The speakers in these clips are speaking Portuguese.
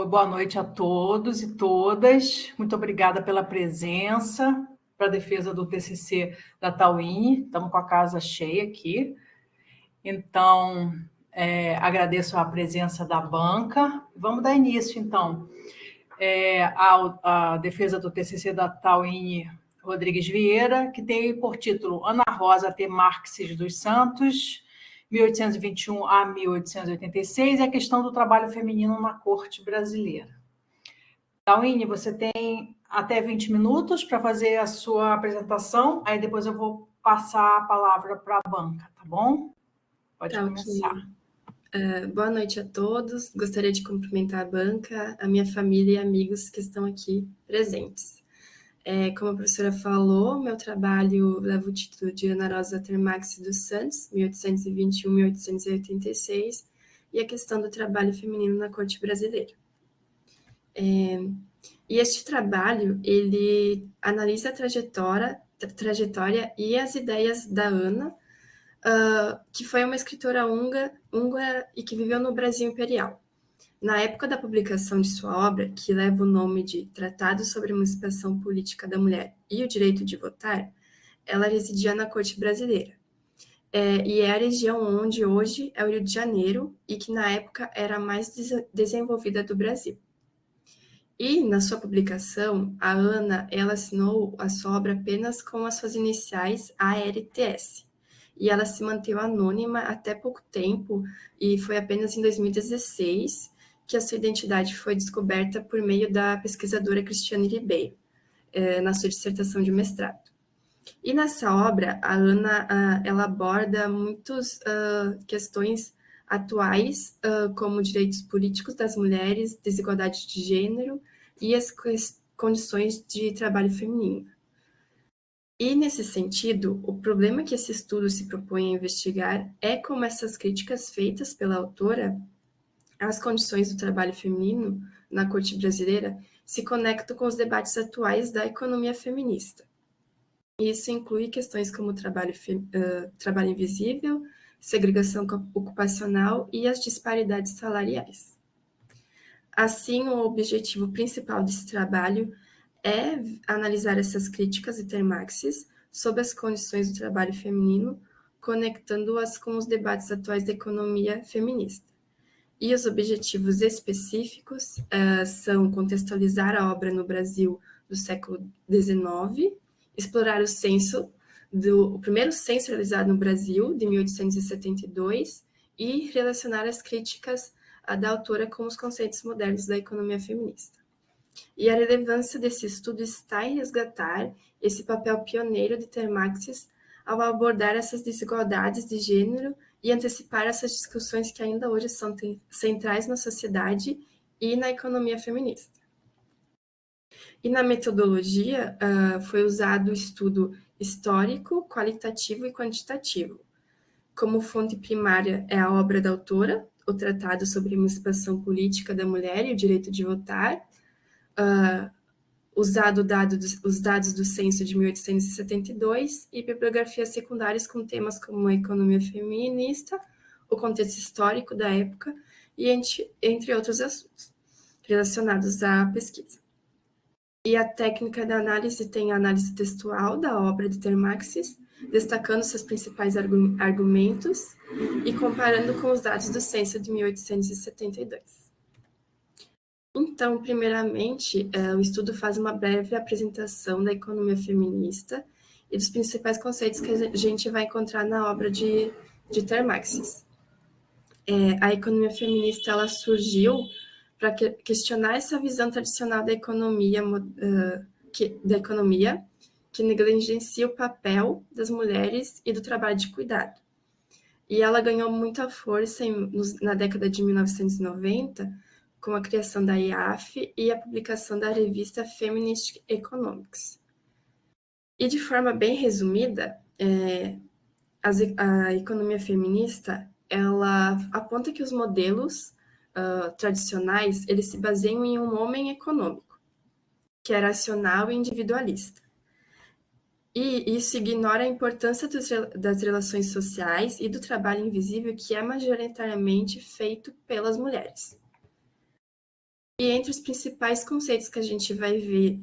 Boa noite a todos e todas. Muito obrigada pela presença para a defesa do TCC da Tauine. Estamos com a casa cheia aqui. Então, agradeço a presença da banca. Vamos dar início, então, à defesa do TCC da Tauine Rodrigues Vieira, que tem por título Ana Rosa T. Marques dos Santos, 1821 a 1886, e a questão do trabalho feminino na corte brasileira. Tauine, você tem até 20 minutos para fazer a sua apresentação, aí depois eu vou passar a palavra para a banca, tá bom? Pode começar. Boa noite a todos. Gostaria de cumprimentar a banca, a minha família e amigos que estão aqui presentes. Como a professora falou, meu trabalho leva o título de Ana Rosa Termax dos Santos, 1821-1886, e a questão do trabalho feminino na corte brasileira. E este trabalho, ele analisa a trajetória e as ideias da Ana, que foi uma escritora húngara e que viveu no Brasil Imperial. Na época da publicação de sua obra, que leva o nome de Tratado sobre a Emancipação Política da Mulher e o Direito de Votar, ela residia na corte brasileira. E é a região onde hoje é o Rio de Janeiro e que na época era a mais desenvolvida do Brasil. E, na sua publicação, a Ana ela assinou a sua obra apenas com as suas iniciais ARTS. E ela se manteve anônima até pouco tempo, e foi apenas em 2016 que a sua identidade foi descoberta por meio da pesquisadora Cristiane Ribeiro, na sua dissertação de mestrado. E nessa obra, a Ana ela aborda muitas questões atuais, como direitos políticos das mulheres, desigualdade de gênero e as condições de trabalho feminino. E, nesse sentido, o problema que esse estudo se propõe a investigar é como essas críticas feitas pela autora às condições do trabalho feminino na corte brasileira se conectam com os debates atuais da economia feminista. Isso inclui questões como trabalho invisível, segregação ocupacional e as disparidades salariais. Assim, o objetivo principal desse trabalho é analisar essas críticas e termaxes sobre as condições do trabalho feminino, conectando-as com os debates atuais da economia feminista. E os objetivos específicos são contextualizar a obra no Brasil do século XIX, explorar o primeiro censo realizado no Brasil, de 1872, e relacionar as críticas da autora com os conceitos modernos da economia feminista. E a relevância desse estudo está em resgatar esse papel pioneiro de Termaxes ao abordar essas desigualdades de gênero e antecipar essas discussões que ainda hoje são centrais na sociedade e na economia feminista. E na metodologia foi usado o estudo histórico, qualitativo e quantitativo. Como fonte primária é a obra da autora, o Tratado sobre a Emancipação Política da Mulher e o Direito de Votar, usado os dados do censo de 1872 e bibliografias secundárias com temas como a economia feminista, o contexto histórico da época e entre outros assuntos relacionados à pesquisa. E a técnica da análise tem a análise textual da obra de Termaxes, destacando seus principais argumentos e comparando com os dados do censo de 1872. Então, primeiramente, o estudo faz uma breve apresentação da economia feminista e dos principais conceitos que a gente vai encontrar na obra de Termaxes. A economia feminista ela surgiu para questionar essa visão tradicional da economia, que negligencia o papel das mulheres e do trabalho de cuidado. E ela ganhou muita força na década de 1990, com a criação da IAF e a publicação da revista Feminist Economics. E de forma bem resumida, a economia feminista ela aponta que os modelos tradicionais eles se baseiam em um homem econômico, que é racional e individualista. E isso ignora a importância das relações sociais e do trabalho invisível que é majoritariamente feito pelas mulheres. E entre os principais conceitos que a gente vai ver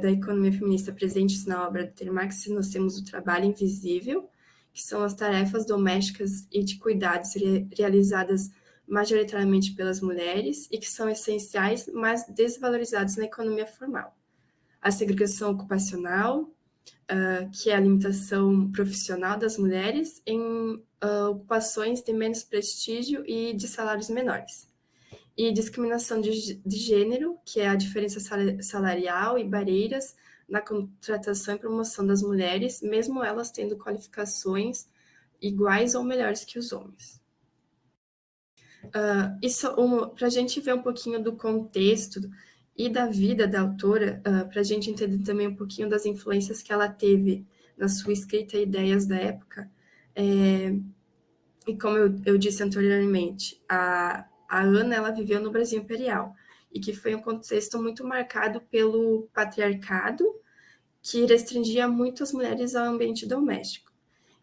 da economia feminista presentes na obra de Marx, nós temos o trabalho invisível, que são as tarefas domésticas e de cuidados realizadas majoritariamente pelas mulheres e que são essenciais, mas desvalorizados na economia formal. A segregação ocupacional, que é a limitação profissional das mulheres em ocupações de menos prestígio e de salários menores. E discriminação de gênero, que é a diferença salarial e barreiras na contratação e promoção das mulheres, mesmo elas tendo qualificações iguais ou melhores que os homens. Para a gente ver um pouquinho do contexto e da vida da autora, para a gente entender também um pouquinho das influências que ela teve na sua escrita e ideias da época, e como eu disse anteriormente, a Ana ela viveu no Brasil Imperial, e que foi um contexto muito marcado pelo patriarcado, que restringia muito as mulheres ao ambiente doméstico.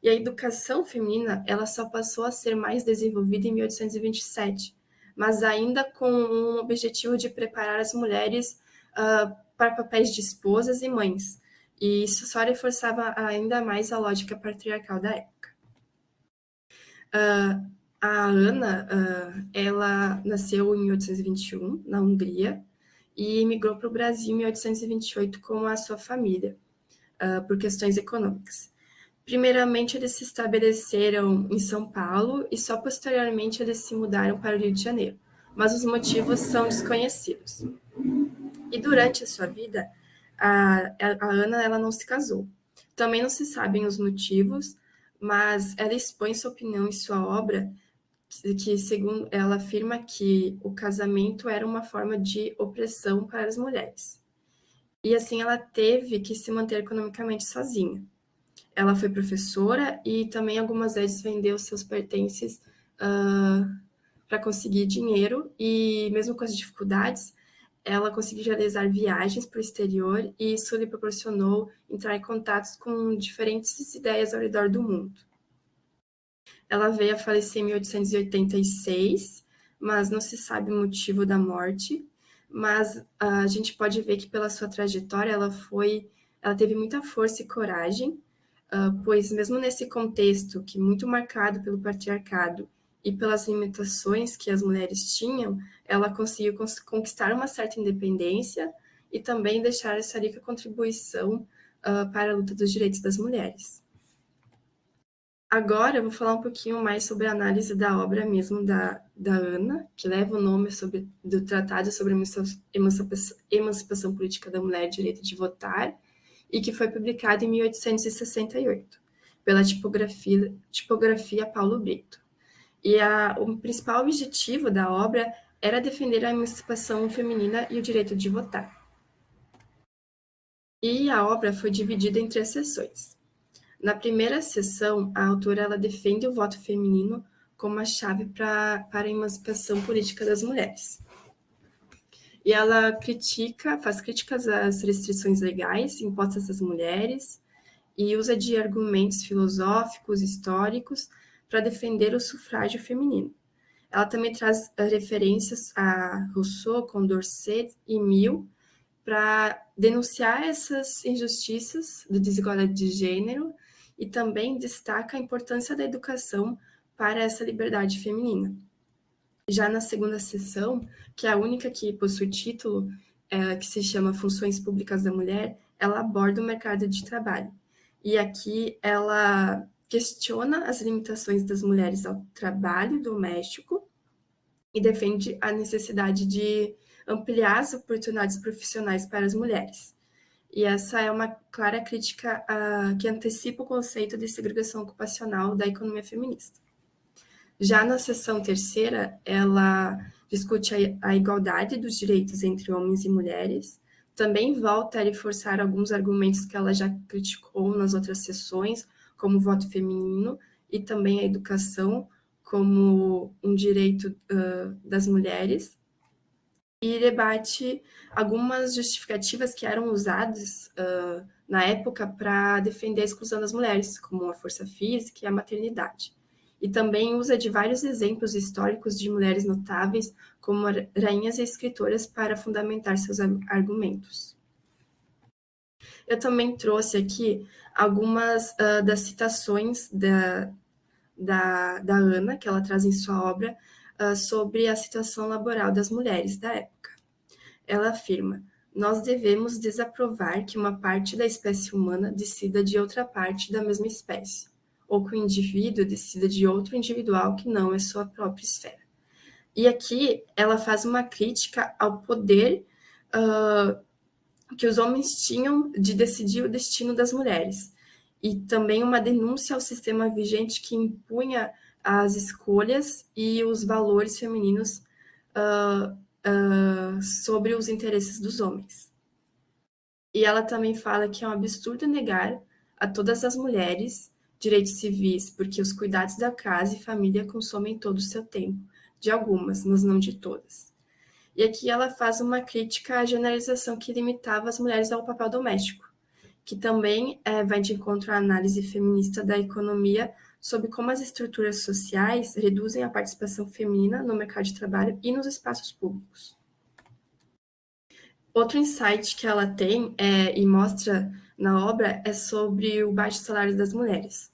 E a educação feminina ela só passou a ser mais desenvolvida em 1827, mas ainda com um objetivo de preparar as mulheres para papéis de esposas e mães. E isso só reforçava ainda mais a lógica patriarcal da época. A Ana, ela nasceu em 1821, na Hungria, e emigrou para o Brasil em 1828 com a sua família, por questões econômicas. Primeiramente, eles se estabeleceram em São Paulo e só posteriormente eles se mudaram para o Rio de Janeiro, mas os motivos são desconhecidos. E durante a sua vida, a Ana ela não se casou. Também não se sabem os motivos, mas ela expõe sua opinião em sua obra, que segundo ela afirma que o casamento era uma forma de opressão para as mulheres. E assim ela teve que se manter economicamente sozinha. Ela foi professora e também algumas vezes vendeu seus pertences para conseguir dinheiro, e mesmo com as dificuldades, ela conseguiu realizar viagens para o exterior e isso lhe proporcionou entrar em contato com diferentes ideias ao redor do mundo. Ela veio a falecer em 1886, mas não se sabe o motivo da morte, mas a gente pode ver que pela sua trajetória ela teve muita força e coragem, pois mesmo nesse contexto que muito marcado pelo patriarcado e pelas limitações que as mulheres tinham, ela conseguiu conquistar uma certa independência e também deixar essa rica contribuição para a luta dos direitos das mulheres. Agora eu vou falar um pouquinho mais sobre a análise da obra mesmo da Ana, que leva o nome do Tratado sobre Emancipação Política da Mulher e Direito de Votar, e que foi publicado em 1868, pela tipografia Paulo Brito. E o principal objetivo da obra era defender a emancipação feminina e o direito de votar. E a obra foi dividida em 3 seções. Na primeira seção, a autora ela defende o voto feminino como a chave para a emancipação política das mulheres. E ela faz críticas às restrições legais impostas às mulheres e usa de argumentos filosóficos, históricos, para defender o sufrágio feminino. Ela também traz referências a Rousseau, Condorcet e Mill para denunciar essas injustiças da desigualdade de gênero e também destaca a importância da educação para essa liberdade feminina. Já na segunda seção, que é a única que possui título, que se chama Funções Públicas da Mulher, ela aborda o mercado de trabalho. E aqui ela questiona as limitações das mulheres ao trabalho doméstico e defende a necessidade de ampliar as oportunidades profissionais para as mulheres. E essa é uma clara crítica que antecipa o conceito de segregação ocupacional da economia feminista. Já na seção terceira, ela discute a igualdade dos direitos entre homens e mulheres, também volta a reforçar alguns argumentos que ela já criticou nas outras sessões, como o voto feminino e também a educação como um direito das mulheres, e debate algumas justificativas que eram usadas na época para defender a exclusão das mulheres, como a força física e a maternidade. E também usa de vários exemplos históricos de mulheres notáveis, como rainhas e escritoras para fundamentar seus argumentos. Eu também trouxe aqui algumas das citações da Ana, que ela traz em sua obra, sobre a situação laboral das mulheres da época. Ela afirma: nós devemos desaprovar que uma parte da espécie humana decida de outra parte da mesma espécie, ou que o indivíduo decida de outro individual que não é sua própria esfera. E aqui ela faz uma crítica ao poder que os homens tinham de decidir o destino das mulheres, e também uma denúncia ao sistema vigente que impunha as escolhas e os valores femininos sobre os interesses dos homens. E ela também fala que é um absurdo negar a todas as mulheres direitos civis, porque os cuidados da casa e família consomem todo o seu tempo, de algumas, mas não de todas. E aqui ela faz uma crítica à generalização que limitava as mulheres ao papel doméstico, que também vai de encontro à análise feminista da economia sobre como as estruturas sociais reduzem a participação feminina no mercado de trabalho e nos espaços públicos. Outro insight que ela tem e mostra na obra é sobre o baixo salário das mulheres.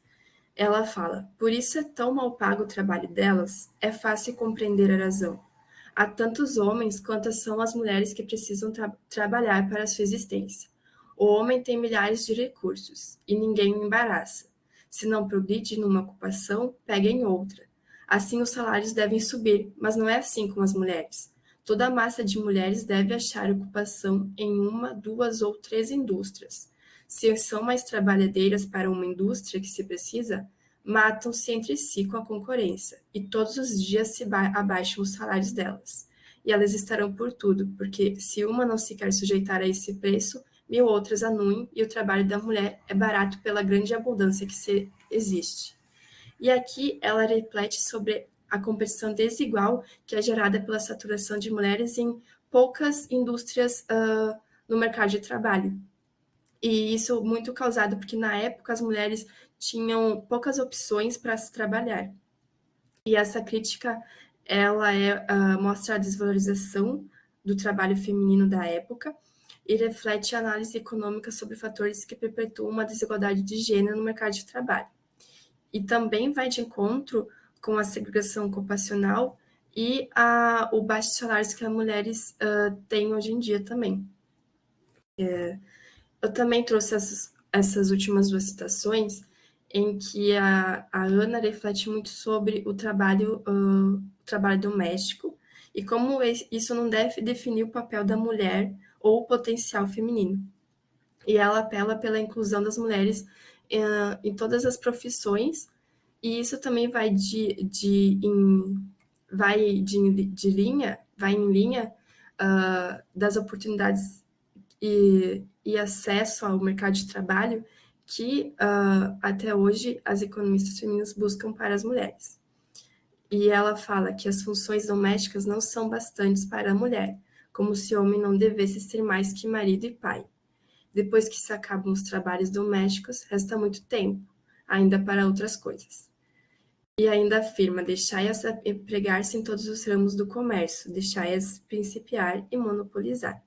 Ela fala: por isso é tão mal pago o trabalho delas, é fácil compreender a razão. Há tantos homens quantas são as mulheres que precisam trabalhar para a sua existência. O homem tem milhares de recursos, e ninguém o embaraça. Se não progride numa ocupação, pega em outra. Assim os salários devem subir, mas não é assim com as mulheres. Toda a massa de mulheres deve achar ocupação em uma, 2 ou 3 indústrias. Se são mais trabalhadeiras para uma indústria que se precisa, matam-se entre si com a concorrência, e todos os dias se abaixam os salários delas. E elas estarão por tudo, porque se uma não se quer sujeitar a esse preço, 1000 outras anuem, e o trabalho da mulher é barato pela grande abundância que existe. E aqui ela reflete sobre a competição desigual que é gerada pela saturação de mulheres em poucas indústrias no mercado de trabalho. E isso muito causado porque, na época, as mulheres tinham poucas opções para se trabalhar. E essa crítica, ela mostra a desvalorização do trabalho feminino da época e reflete a análise econômica sobre fatores que perpetuam uma desigualdade de gênero no mercado de trabalho. E também vai de encontro com a segregação ocupacional e o baixo salário que as mulheres têm hoje em dia também. Eu também trouxe essas últimas 2 citações, em que a Ana reflete muito sobre o trabalho doméstico e como isso não deve definir o papel da mulher ou o potencial feminino. E ela apela pela inclusão das mulheres em todas as profissões, e isso também vai em linha das oportunidades e acesso ao mercado de trabalho que até hoje as economistas femininas buscam para as mulheres. E ela fala que as funções domésticas não são bastantes para a mulher, como se o homem não devesse ser mais que marido e pai. Depois que se acabam os trabalhos domésticos, resta muito tempo, ainda para outras coisas. E ainda afirma: deixai-as empregar-se em todos os ramos do comércio, deixai-as principiar e monopolizar.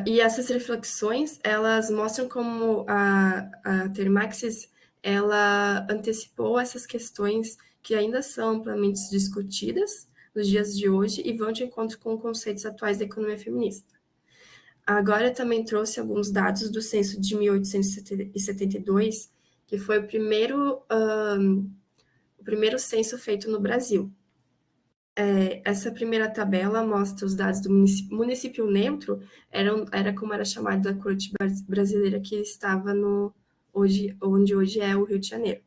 E essas reflexões, elas mostram como a Thermaxis, ela antecipou essas questões que ainda são amplamente discutidas nos dias de hoje e vão de encontro com conceitos atuais da economia feminista. Agora eu também trouxe alguns dados do censo de 1872, que foi o primeiro censo feito no Brasil. Essa primeira tabela mostra os dados do município neutro, era como era chamado da corte brasileira, que estava onde hoje é o Rio de Janeiro.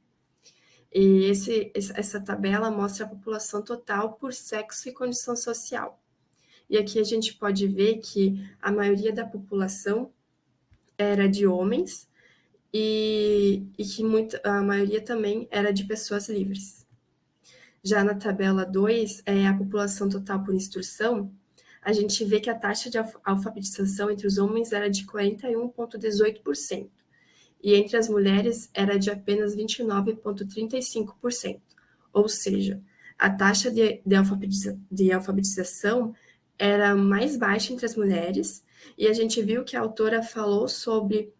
E essa tabela mostra a população total por sexo e condição social. E aqui a gente pode ver que a maioria da população era de homens e que a maioria também era de pessoas livres. Já na tabela 2, a população total por instrução, a gente vê que a taxa de alfabetização entre os homens era de 41,18%, e entre as mulheres era de apenas 29,35%. Ou seja, a taxa de alfabetização era mais baixa entre as mulheres, e a gente viu que a autora falou sobre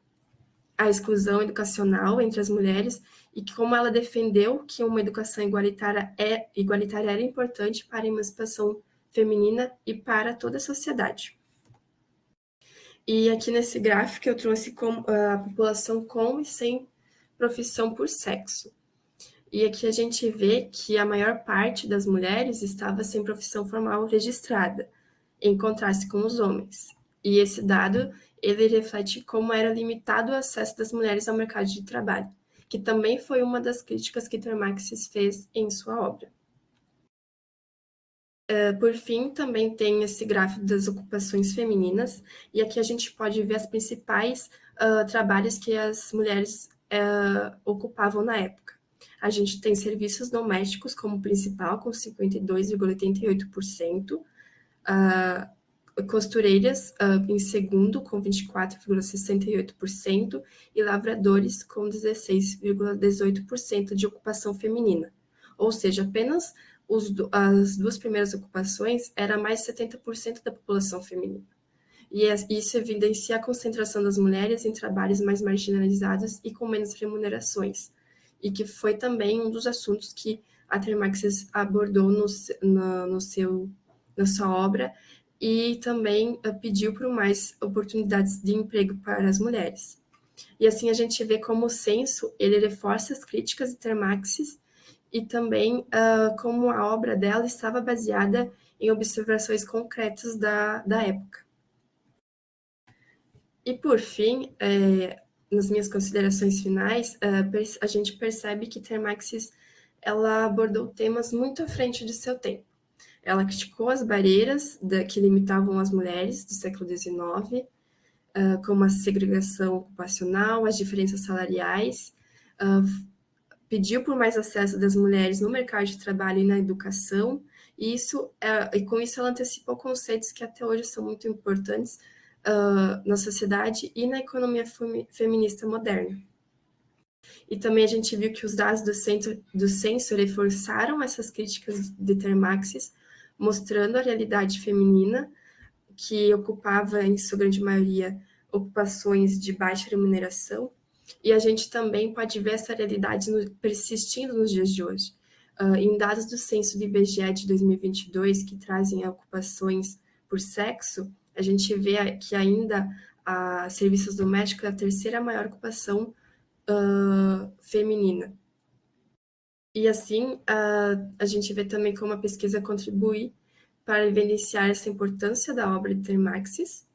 a exclusão educacional entre as mulheres e que como ela defendeu que uma educação igualitária era importante para a emancipação feminina e para toda a sociedade. E aqui nesse gráfico eu trouxe a população com e sem profissão por sexo. E aqui a gente vê que a maior parte das mulheres estava sem profissão formal registrada, em contraste com os homens. E esse dado, ele reflete como era limitado o acesso das mulheres ao mercado de trabalho, que também foi uma das críticas que Termaxis fez em sua obra. Por fim, também tem esse gráfico das ocupações femininas, e aqui a gente pode ver os principais trabalhos que as mulheres ocupavam na época. A gente tem serviços domésticos como principal, com 52,88%, costureiras em segundo, com 24,68%, e lavradores, com 16,18% de ocupação feminina. Ou seja, apenas as duas primeiras ocupações era mais de 70% da população feminina. E isso evidencia a concentração das mulheres em trabalhos mais marginalizados e com menos remunerações, e que foi também um dos assuntos que a Termaxis abordou na sua obra, e também pediu por mais oportunidades de emprego para as mulheres. E assim a gente vê como o censo, ele reforça as críticas de Termaxis, e também como a obra dela estava baseada em observações concretas da época. E, por fim, nas minhas considerações finais, a gente percebe que Termaxis ela abordou temas muito à frente de seu tempo. Ela criticou as barreiras que limitavam as mulheres do século XIX, como a segregação ocupacional, as diferenças salariais, pediu por mais acesso das mulheres no mercado de trabalho e na educação, e com isso ela antecipou conceitos que até hoje são muito importantes na sociedade e na economia feminista moderna. E também a gente viu que os dados do censo reforçaram essas críticas de Termaxis, mostrando a realidade feminina, que ocupava, em sua grande maioria, ocupações de baixa remuneração, e a gente também pode ver essa realidade persistindo nos dias de hoje. Em dados do censo do IBGE de 2022, que trazem ocupações por sexo, a gente vê que ainda a serviços domésticos é a terceira maior ocupação feminina. E assim, a gente vê também como a pesquisa contribui para evidenciar essa importância da obra de Termaxis,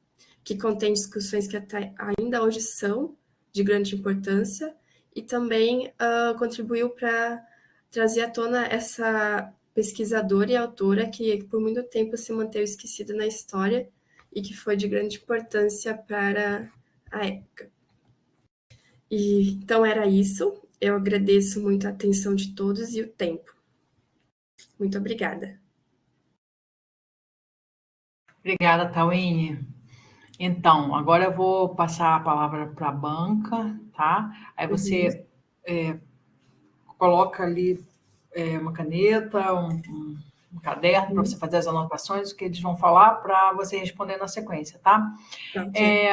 que contém discussões que até ainda hoje são de grande importância, e também contribuiu para trazer à tona essa pesquisadora e autora que por muito tempo se manteve esquecida na história e que foi de grande importância para a época. Então era isso. Eu agradeço muito a atenção de todos e o tempo. Muito obrigada. Obrigada, Tauine. Então, agora eu vou passar a palavra para a banca, tá? Aí você coloca ali uma caneta, um caderno para você fazer as anotações, o que eles vão falar, para você responder na sequência, tá? Okay.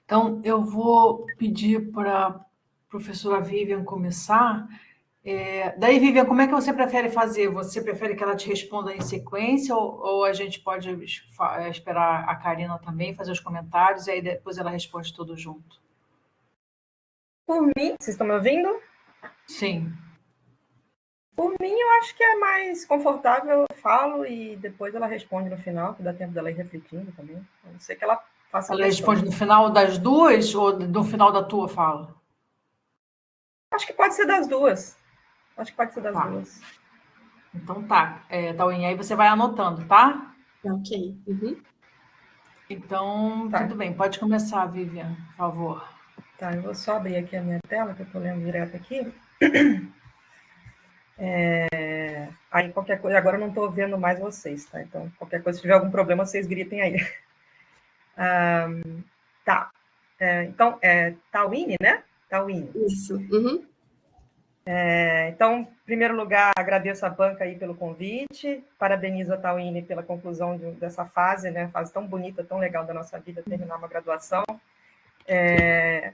Então, eu vou pedir para a professora Vivian começar. Daí, Vivian, como é que você prefere fazer? Você prefere que ela te responda em sequência ou a gente pode esperar a Karina também fazer os comentários e aí depois ela responde tudo junto? Por mim, vocês estão me ouvindo? Sim. Por mim, eu acho que é mais confortável, eu falo e depois ela responde no final, que dá tempo dela ir refletindo também. A não ser que ela faça Ela responde no final das duas ou no final da tua fala? Acho que pode ser das duas. Acho que pode ser das duas. Então tá. Tauine, aí você vai anotando, tá? Ok. Uhum. Então, tudo bem. Pode começar, Vivian, por favor. Tá, eu vou só abrir aqui a minha tela, que eu estou lendo direto aqui. Aí qualquer coisa, agora eu não estou vendo mais vocês, tá? Então, qualquer coisa, se tiver algum problema, vocês gritem aí. Tá. Então, Tauine, né? Tauine. Isso. Uhum. Então, em primeiro lugar, agradeço a banca aí pelo convite, parabenizo a Tawine pela conclusão dessa fase, né? Fase tão bonita, tão legal da nossa vida, terminar uma graduação.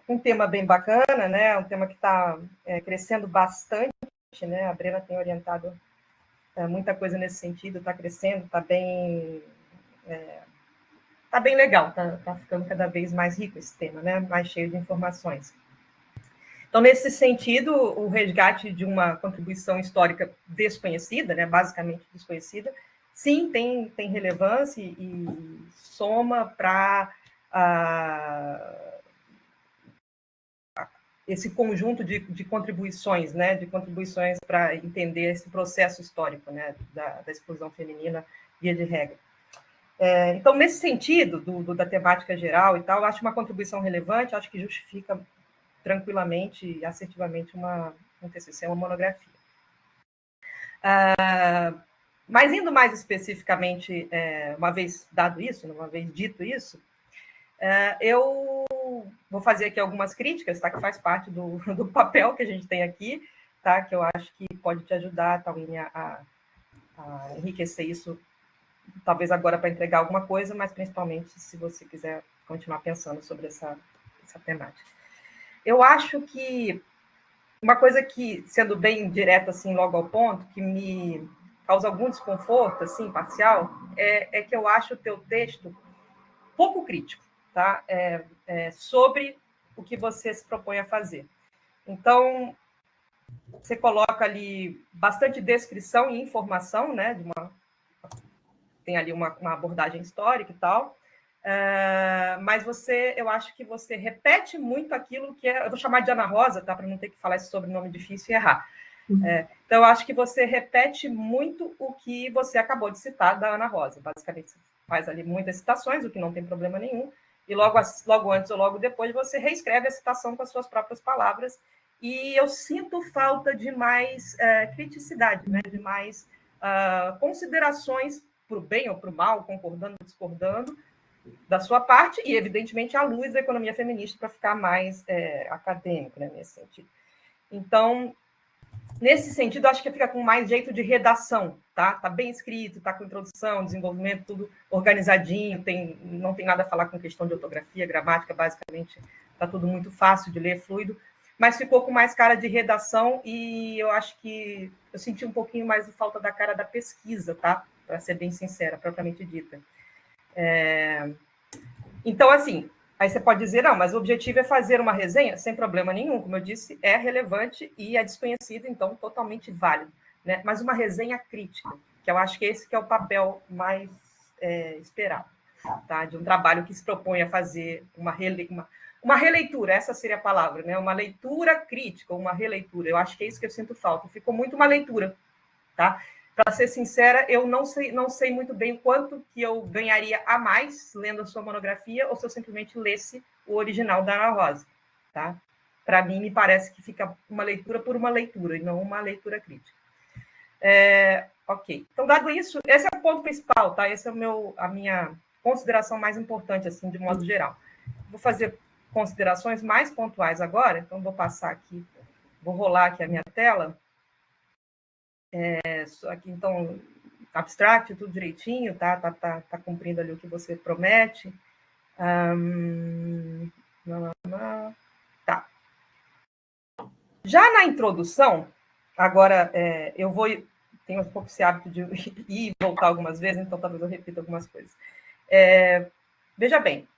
Um tema bem bacana, né? Um tema que está crescendo bastante, né? A Brena tem orientado muita coisa nesse sentido, está crescendo, está bem legal, está ficando cada vez mais rico esse tema, né? Mais cheio de informações. Então, nesse sentido, o resgate de uma contribuição histórica desconhecida, né, basicamente desconhecida, sim, tem relevância e soma para esse conjunto de contribuições, né, de contribuições para entender esse processo histórico, né, da exclusão feminina, via de regra. Então, nesse sentido, da temática geral e tal, acho uma contribuição relevante, acho que justifica tranquilamente e assertivamente um TCC, uma monografia. Mas indo mais especificamente, uma vez dado isso, uma vez dito isso, eu vou fazer aqui algumas críticas, tá, que faz parte do papel que a gente tem aqui, tá, que eu acho que pode te ajudar, Tawine, a enriquecer isso, talvez agora para entregar alguma coisa, mas principalmente se você quiser continuar pensando sobre essa temática. Eu acho que uma coisa que, sendo bem direta, assim, logo ao ponto, que me causa algum desconforto, assim, parcial, é que eu acho o teu texto pouco crítico, tá? Sobre o que você se propõe a fazer. Então, você coloca ali bastante descrição e informação, né? Tem ali uma abordagem histórica e tal, mas eu acho que você repete muito aquilo que eu vou chamar de Ana Rosa, tá? Para não ter que falar esse sobrenome difícil e errar. Então, eu acho que você repete muito o que você acabou de citar da Ana Rosa. Basicamente, você faz ali muitas citações, o que não tem problema nenhum, e logo antes ou logo depois você reescreve a citação com as suas próprias palavras, e eu sinto falta de mais criticidade, né? De mais considerações para o bem ou para o mal, concordando ou discordando, da sua parte, e, evidentemente, à luz da economia feminista, para ficar mais acadêmico, né, nesse sentido. Então, nesse sentido, acho que fica com mais jeito de redação, tá? Tá bem escrito, tá com introdução, desenvolvimento, tudo organizadinho, não tem nada a falar com questão de ortografia, gramática, basicamente, tá tudo muito fácil de ler, fluido, mas ficou com mais cara de redação e eu acho que eu senti um pouquinho mais de falta da cara da pesquisa, tá? Para ser bem sincera, propriamente dita. Então, assim, aí você pode dizer, não, mas o objetivo é fazer uma resenha, sem problema nenhum, como eu disse, é relevante e é desconhecido, então totalmente válido, né? Mas uma resenha crítica, que eu acho que esse que é o papel mais esperado, tá? De um trabalho que se propõe a fazer uma releitura, essa seria a palavra, né? Uma leitura crítica, uma releitura. Eu acho que é isso que eu sinto falta. Ficou muito uma leitura, tá? Para ser sincera, eu não sei muito bem o quanto que eu ganharia a mais lendo a sua monografia ou se eu simplesmente lesse o original da Ana Rosa, tá? Para mim, me parece que fica uma leitura por uma leitura e não uma leitura crítica. Ok. Então, dado isso, esse é o ponto principal, tá? Essa é a minha consideração mais importante, assim, de modo geral. Vou fazer considerações mais pontuais agora, então vou passar aqui, vou rolar aqui a minha tela. Aqui, então, abstract, tudo direitinho, tá cumprindo ali o que você promete. Tá. Já na introdução, agora eu tenho um pouco esse hábito de ir e voltar algumas vezes, então talvez eu repita algumas coisas. Veja bem,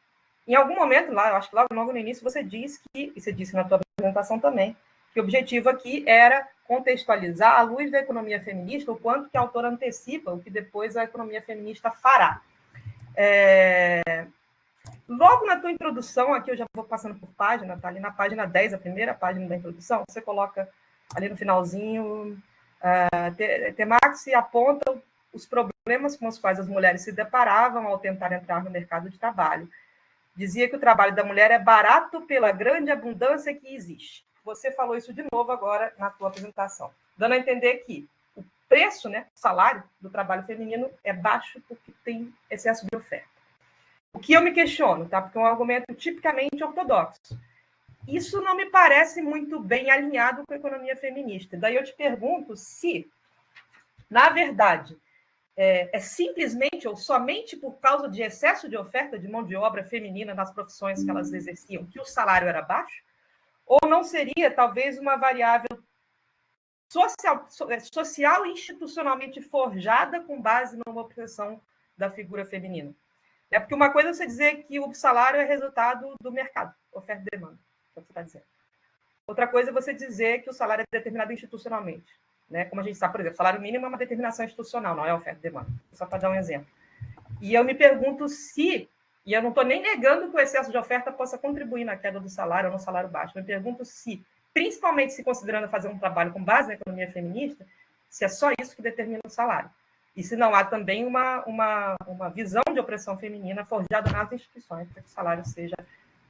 em algum momento, lá, eu acho que logo no início, você disse e você disse na tua apresentação também, que o objetivo aqui era contextualizar, à luz da economia feminista, o quanto que a autora antecipa o que depois a economia feminista fará. Logo na tua introdução, aqui eu já vou passando por página, tá ali na página 10, a primeira página da introdução, você coloca ali no finalzinho, Temax aponta os problemas com os quais as mulheres se deparavam ao tentar entrar no mercado de trabalho. Dizia que o trabalho da mulher é barato pela grande abundância que existe. Você falou isso de novo agora na tua apresentação, dando a entender que o preço, né, o salário do trabalho feminino é baixo porque tem excesso de oferta. O que eu me questiono, tá? Porque é um argumento tipicamente ortodoxo. Isso não me parece muito bem alinhado com a economia feminista. Daí eu te pergunto se, na verdade, é simplesmente ou somente por causa de excesso de oferta de mão de obra feminina nas profissões que elas exerciam que o salário era baixo? Ou não seria, talvez, uma variável social e institucionalmente forjada com base numa opressão da figura feminina? Porque uma coisa é você dizer que o salário é resultado do mercado, oferta e demanda, é o que você está dizendo. Outra coisa é você dizer que o salário é determinado institucionalmente. Né? Como a gente sabe, por exemplo, o salário mínimo é uma determinação institucional, não é oferta e demanda. Só para dar um exemplo. E eu me pergunto se, e eu não estou nem negando que o excesso de oferta possa contribuir na queda do salário ou no salário baixo, eu me pergunto se, principalmente se considerando fazer um trabalho com base na economia feminista, se é só isso que determina o salário. E se não há também uma visão de opressão feminina forjada nas instituições para que o salário seja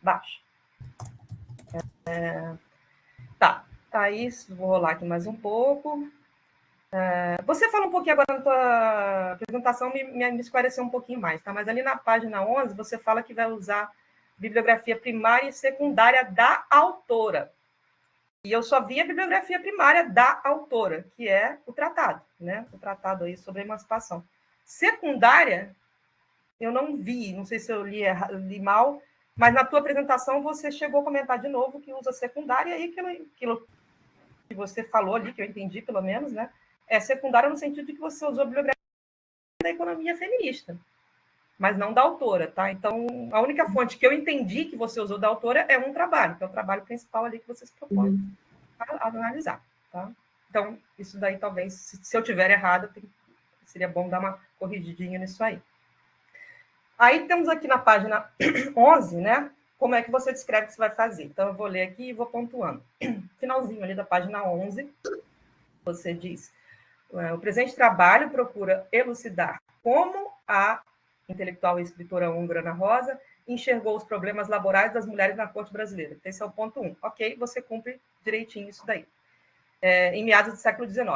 baixo. Tá, aí vou rolar aqui mais um pouco. Você falou um pouquinho agora na tua apresentação, me esclareceu um pouquinho mais, tá? Mas ali na página 11, você fala que vai usar bibliografia primária e secundária da autora. E eu só vi a bibliografia primária da autora, que é o tratado, né? O tratado aí sobre a emancipação. Secundária, eu não vi, não sei se eu li mal, mas na tua apresentação você chegou a comentar de novo que usa secundária, e aquilo que você falou ali, que eu entendi pelo menos, né? É secundária no sentido de que você usou a bibliografia da economia feminista, mas não da autora, tá? Então, a única fonte que eu entendi que você usou da autora é um trabalho, que é o trabalho principal ali que você se propõe a analisar, tá? Então, isso daí talvez, se eu tiver errado, seria bom dar uma corrigidinha nisso aí. Aí temos aqui na página 11, né? Como é que você descreve o que você vai fazer. Então, eu vou ler aqui e vou pontuando. Finalzinho ali da página 11, você diz: o presente trabalho procura elucidar como a intelectual e escritora húngara Ana Rosa enxergou os problemas laborais das mulheres na corte brasileira. Esse é o ponto 1. Ok, você cumpre direitinho isso daí. Em meados do século XIX.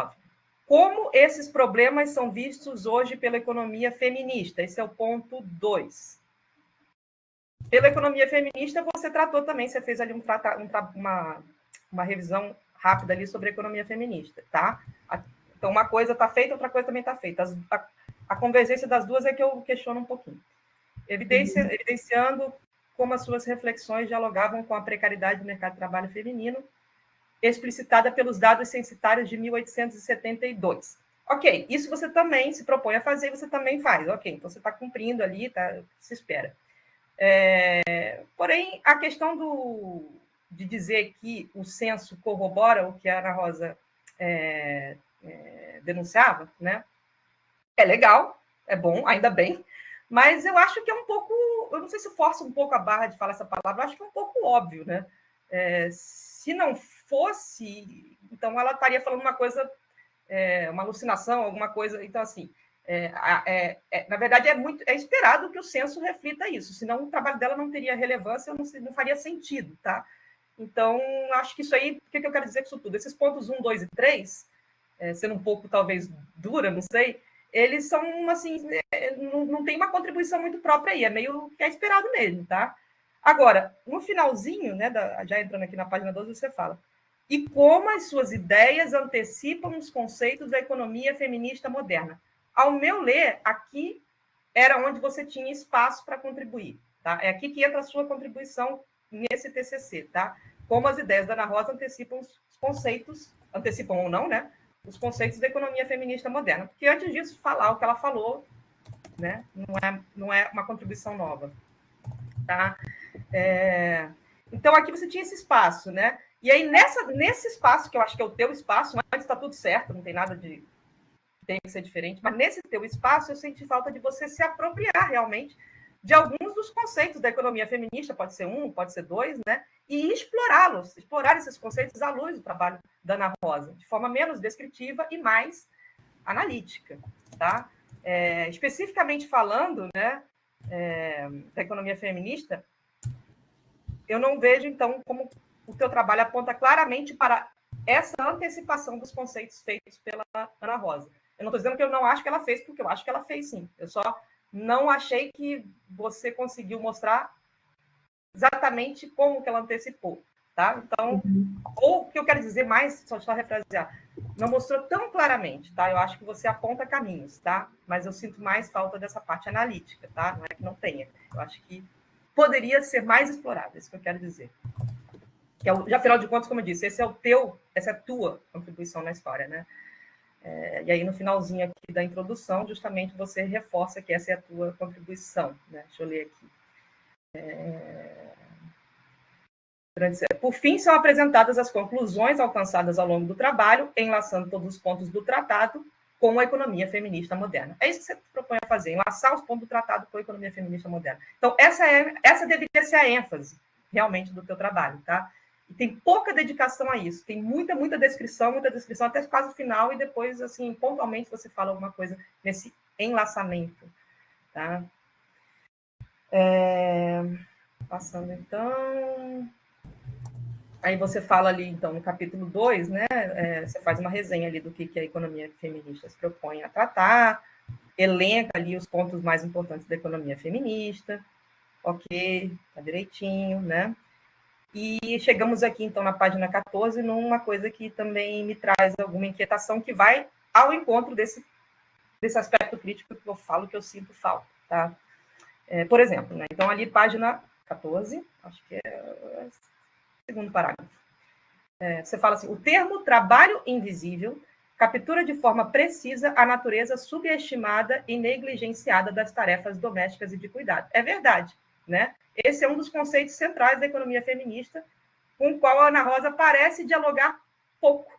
Como esses problemas são vistos hoje pela economia feminista? Esse é o ponto 2. Pela economia feminista, você tratou também, você fez ali uma revisão rápida ali sobre a economia feminista, tá? Então, uma coisa está feita, outra coisa também está feita. A convergência das duas é que eu questiono um pouquinho. Evidenciando como as suas reflexões dialogavam com a precariedade do mercado de trabalho feminino, explicitada pelos dados censitários de 1872. Ok, isso você também se propõe a fazer, você também faz. Ok, então você está cumprindo ali, tá, se espera. Porém, a questão de dizer que o censo corrobora o que a Ana Rosa denunciava, né? É legal, é bom, ainda bem, mas eu acho que é um pouco, eu não sei se força um pouco a barra de falar essa palavra, eu acho que é um pouco óbvio, né? Se não fosse, então ela estaria falando uma coisa, uma alucinação, alguma coisa, então assim, na verdade é esperado que o censo reflita isso, senão o trabalho dela não teria relevância, não faria sentido, tá? Então, acho que isso aí, o que eu quero dizer com isso tudo? Esses pontos 1, 2 e 3, sendo um pouco, talvez, dura, não sei, eles são, assim, não tem uma contribuição muito própria aí, é meio que é esperado mesmo, tá? Agora, no finalzinho, né, já entrando aqui na página 12, você fala: e como as suas ideias antecipam os conceitos da economia feminista moderna. Ao meu ler, aqui era onde você tinha espaço para contribuir, tá? É aqui que entra a sua contribuição nesse TCC, tá? Como as ideias da Ana Rosa antecipam os conceitos, antecipam ou não, né? Os conceitos da economia feminista moderna. Porque antes disso, falar o que ela falou, né? Não é uma contribuição nova, tá? Então, aqui você tinha esse espaço, né? E aí, nesse espaço, que eu acho que é o teu espaço, antes está tudo certo, não tem nada de tem que ser diferente, mas nesse teu espaço eu senti falta de você se apropriar realmente de alguns dos conceitos da economia feminista, pode ser um, pode ser dois, né? E explorá-los, explorar esses conceitos à luz do trabalho da Ana Rosa, de forma menos descritiva e mais analítica, tá? Especificamente falando, né, da economia feminista, eu não vejo, então, como o teu trabalho aponta claramente para essa antecipação dos conceitos feitos pela Ana Rosa. Eu não estou dizendo que eu não acho que ela fez, porque eu acho que ela fez sim. Eu só não achei que você conseguiu mostrar exatamente como que ela antecipou. tá? Então, ou o que eu quero dizer mais, só refrasear, não mostrou tão claramente, tá? Eu acho que você aponta caminhos, tá? Mas eu sinto mais falta dessa parte analítica, tá? Não é que não tenha. Eu acho que poderia ser mais explorado, é isso que eu quero dizer. Que é já, afinal de contas, como eu disse, essa é a tua contribuição na história, né? E aí, no finalzinho aqui da introdução, justamente você reforça que essa é a tua contribuição, né? Deixa eu ler aqui. Por fim, são apresentadas as conclusões alcançadas ao longo do trabalho, enlaçando todos os pontos do tratado com a economia feminista moderna. É isso que você propõe a fazer, enlaçar os pontos do tratado com a economia feminista moderna. Então, essa deveria ser a ênfase, realmente, do teu trabalho, tá? E tem pouca dedicação a isso, tem muita descrição, até quase o final, e depois, assim, pontualmente, você fala alguma coisa nesse enlaçamento, tá? Passando, então... Aí você fala ali, então, no capítulo 2, né, você faz uma resenha ali do que a economia feminista se propõe a tratar, elenca ali os pontos mais importantes da economia feminista, ok, tá direitinho, né? E chegamos aqui, então, na página 14, numa coisa que também me traz alguma inquietação, que vai ao encontro desse aspecto crítico que eu falo, que eu sinto falta, tá? Por exemplo, né? Então, ali, página 14, acho que é segundo parágrafo. Você fala assim, o termo trabalho invisível captura de forma precisa a natureza subestimada e negligenciada das tarefas domésticas e de cuidado. É verdade, né? Esse é um dos conceitos centrais da economia feminista, com o qual a Ana Rosa parece dialogar pouco.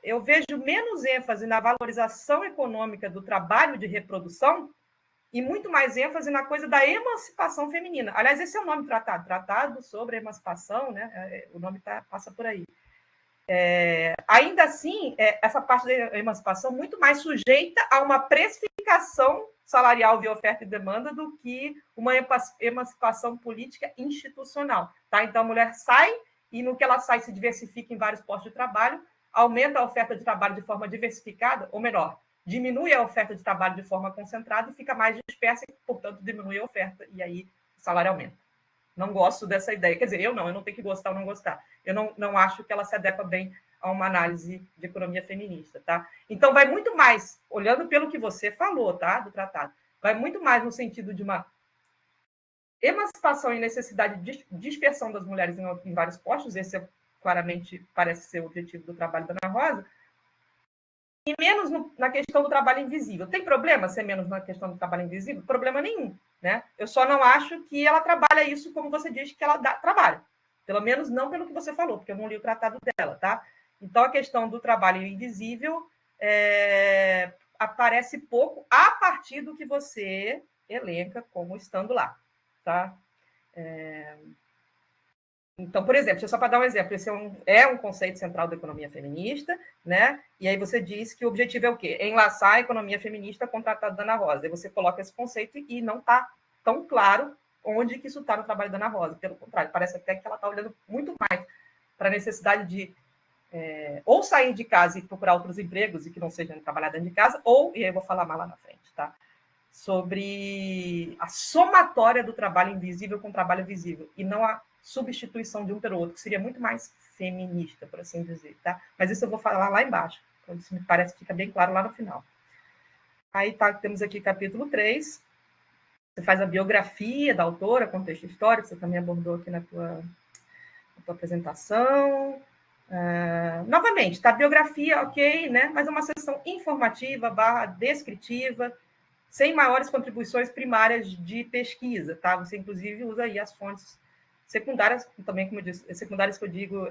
Eu vejo menos ênfase na valorização econômica do trabalho de reprodução e muito mais ênfase na coisa da emancipação feminina. Aliás, esse é o nome do tratado, Tratado sobre a Emancipação, né? O nome passa por aí. Ainda assim, essa parte da emancipação muito mais sujeita a uma precificação salarial via oferta e demanda do que uma emancipação política institucional. Tá? Então, a mulher sai e, no que ela sai, se diversifica em vários postos de trabalho, aumenta a oferta de trabalho de forma diversificada, ou melhor, diminui a oferta de trabalho de forma concentrada e fica mais dispersa e, portanto, diminui a oferta, e aí o salário aumenta. Não gosto dessa ideia. Quer dizer, eu não tenho que gostar ou não gostar. Eu não acho que ela se adequa bem a uma análise de economia feminista, tá? Então, vai muito mais, olhando pelo que você falou, tá, do tratado, vai muito mais no sentido de uma emancipação e necessidade de dispersão das mulheres em vários postos, esse claramente parece ser o objetivo do trabalho da Ana Rosa, e menos na questão do trabalho invisível. Tem problema ser menos na questão do trabalho invisível? Problema nenhum, né? Eu só não acho que ela trabalha isso como você diz que ela dá trabalho. Pelo menos não pelo que você falou, porque eu não li o tratado dela, tá? Então, a questão do trabalho invisível aparece pouco a partir do que você elenca como estando lá, tá? Então, por exemplo, só para dar um exemplo, esse é um conceito central da economia feminista, né? E aí você diz que o objetivo é o quê? Enlaçar a economia feminista com o Tratado da Ana Rosa. Aí você coloca esse conceito e não está tão claro onde que isso está no trabalho da Ana Rosa. Pelo contrário, parece até que ela está olhando muito mais para a necessidade de ou sair de casa e procurar outros empregos e que não sejam trabalhar dentro de casa, ou, e aí eu vou falar mais lá na frente, tá? Sobre a somatória do trabalho invisível com o trabalho visível, e não a substituição de um pelo outro, que seria muito mais feminista, por assim dizer, tá? Mas isso eu vou falar lá embaixo, então isso me parece que fica bem claro lá no final. Aí tá, temos aqui capítulo 3, você faz a biografia da autora, contexto histórico, você também abordou aqui na tua apresentação. Novamente, tá, biografia, ok, né? Mas é uma sessão informativa / descritiva, sem maiores contribuições primárias de pesquisa, tá? Você, inclusive, usa aí as fontes secundárias, também, como eu disse, secundárias que eu digo,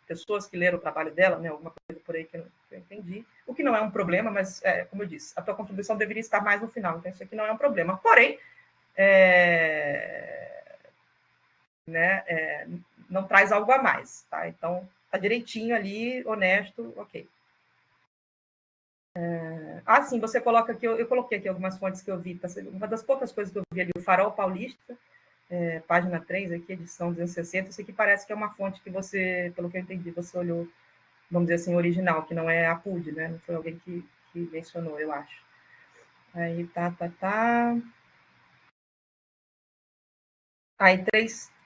pessoas que leram o trabalho dela, né? Alguma coisa por aí que eu entendi, o que não é um problema, mas, como eu disse, a tua contribuição deveria estar mais no final, então isso aqui não é um problema. Porém, não traz algo a mais, tá? Então, tá direitinho ali, honesto, ok. Sim, você coloca aqui, eu coloquei aqui algumas fontes que eu vi, tá? Uma das poucas coisas que eu vi ali, o Farol Paulista, página 3 aqui, edição 260, isso aqui parece que é uma fonte que você, pelo que eu entendi, você olhou, vamos dizer assim, original, que não é a PUD, né? Não foi alguém que mencionou, eu acho. Aí,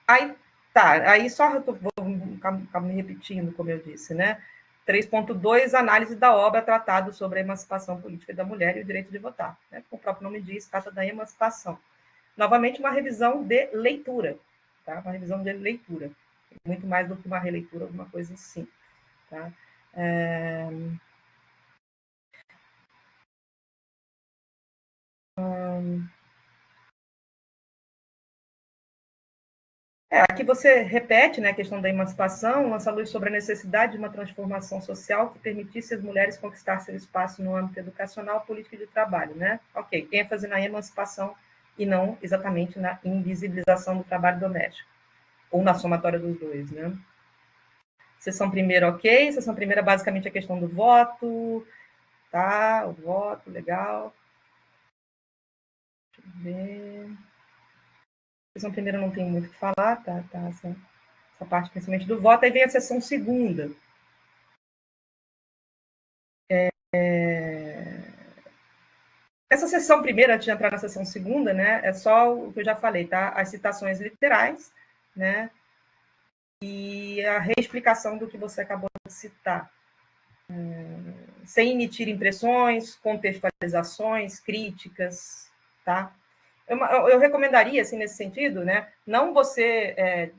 Aí, Tá, aí só vou ficar me repetindo, como eu disse, né? 3.2, análise da obra tratado sobre a emancipação política da mulher e o direito de votar. Né? Como o próprio nome diz, trata da emancipação. Novamente, uma revisão de leitura, tá? Uma revisão de leitura. Muito mais do que uma releitura, alguma coisa assim. Tá? Aqui você repete, né, a questão da emancipação, lança luz sobre a necessidade de uma transformação social que permitisse às mulheres conquistar seu espaço no âmbito educacional, político e de trabalho, né? Ok, ênfase na emancipação e não exatamente na invisibilização do trabalho doméstico, ou na somatória dos dois, né? Seção primeira, ok. Seção primeira, basicamente, a questão do voto, tá? O voto, legal. Deixa eu ver. Seção primeira não tem muito o que falar, tá? Essa parte, principalmente, do voto. Aí vem a seção segunda. Essa seção primeira, antes de entrar na seção segunda, né? É só o que eu já falei, tá? As citações literais, né? E a reexplicação do que você acabou de citar. Sem emitir impressões, contextualizações, críticas, tá? Eu recomendaria, assim, nesse sentido, né? Não você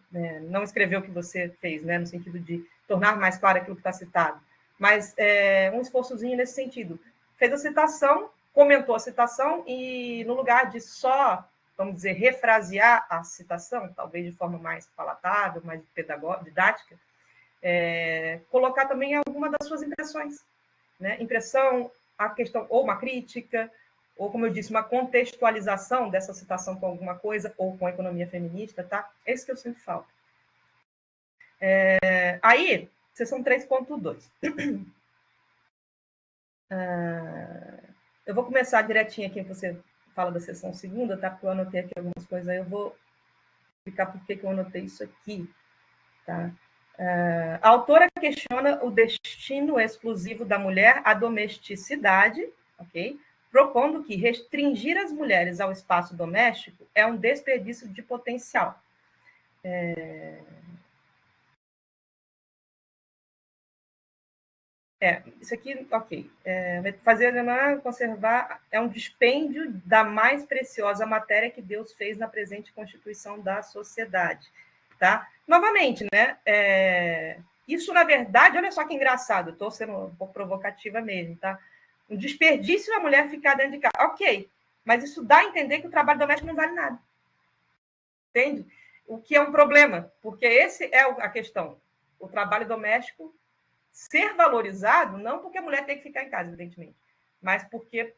não escrever o que você fez, né? No sentido de tornar mais claro aquilo que está citado, mas um esforçozinho nesse sentido. Fez a citação, comentou a citação e, no lugar de só, vamos dizer, refrasear a citação, talvez de forma mais palatável, mais pedagógica, didática, colocar também alguma das suas impressões, né? Impressão, a questão, ou uma crítica, ou, como eu disse, uma contextualização dessa citação com alguma coisa, ou com a economia feminista, tá? É isso que eu sinto falta. Aí, seção 3.2. Eu vou começar direitinho aqui, você fala da seção segunda, tá? Porque eu anotei aqui algumas coisas, aí eu vou explicar por que eu anotei isso aqui, tá? A autora questiona o destino exclusivo da mulher à domesticidade, ok? Propondo que restringir as mulheres ao espaço doméstico é um desperdício de potencial. Isso aqui, ok. Fazer, conservar, é um dispêndio da mais preciosa matéria que Deus fez na presente constituição da sociedade. Tá? Novamente, né? Isso, na verdade, olha só que engraçado, estou sendo um pouco provocativa mesmo, tá? Um desperdício a mulher ficar dentro de casa. Ok, mas isso dá a entender que o trabalho doméstico não vale nada. Entende? O que é um problema, porque esse é a questão. O trabalho doméstico ser valorizado, não porque a mulher tem que ficar em casa, evidentemente, mas porque,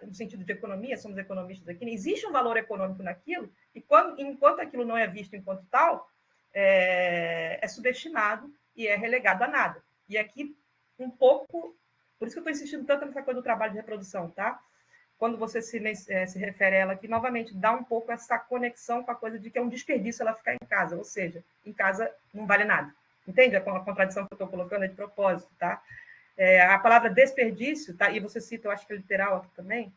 no sentido de economia, somos economistas aqui, existe um valor econômico naquilo, e enquanto aquilo não é visto enquanto tal, é subestimado e é relegado a nada. E aqui, um pouco, por isso que eu estou insistindo tanto nessa coisa do trabalho de reprodução, tá? Quando você se refere a ela aqui, novamente, dá um pouco essa conexão com a coisa de que é um desperdício ela ficar em casa, ou seja, em casa não vale nada. Entende a contradição que eu estou colocando é de propósito, tá? A palavra desperdício, tá? E você cita, eu acho que é literal aqui também,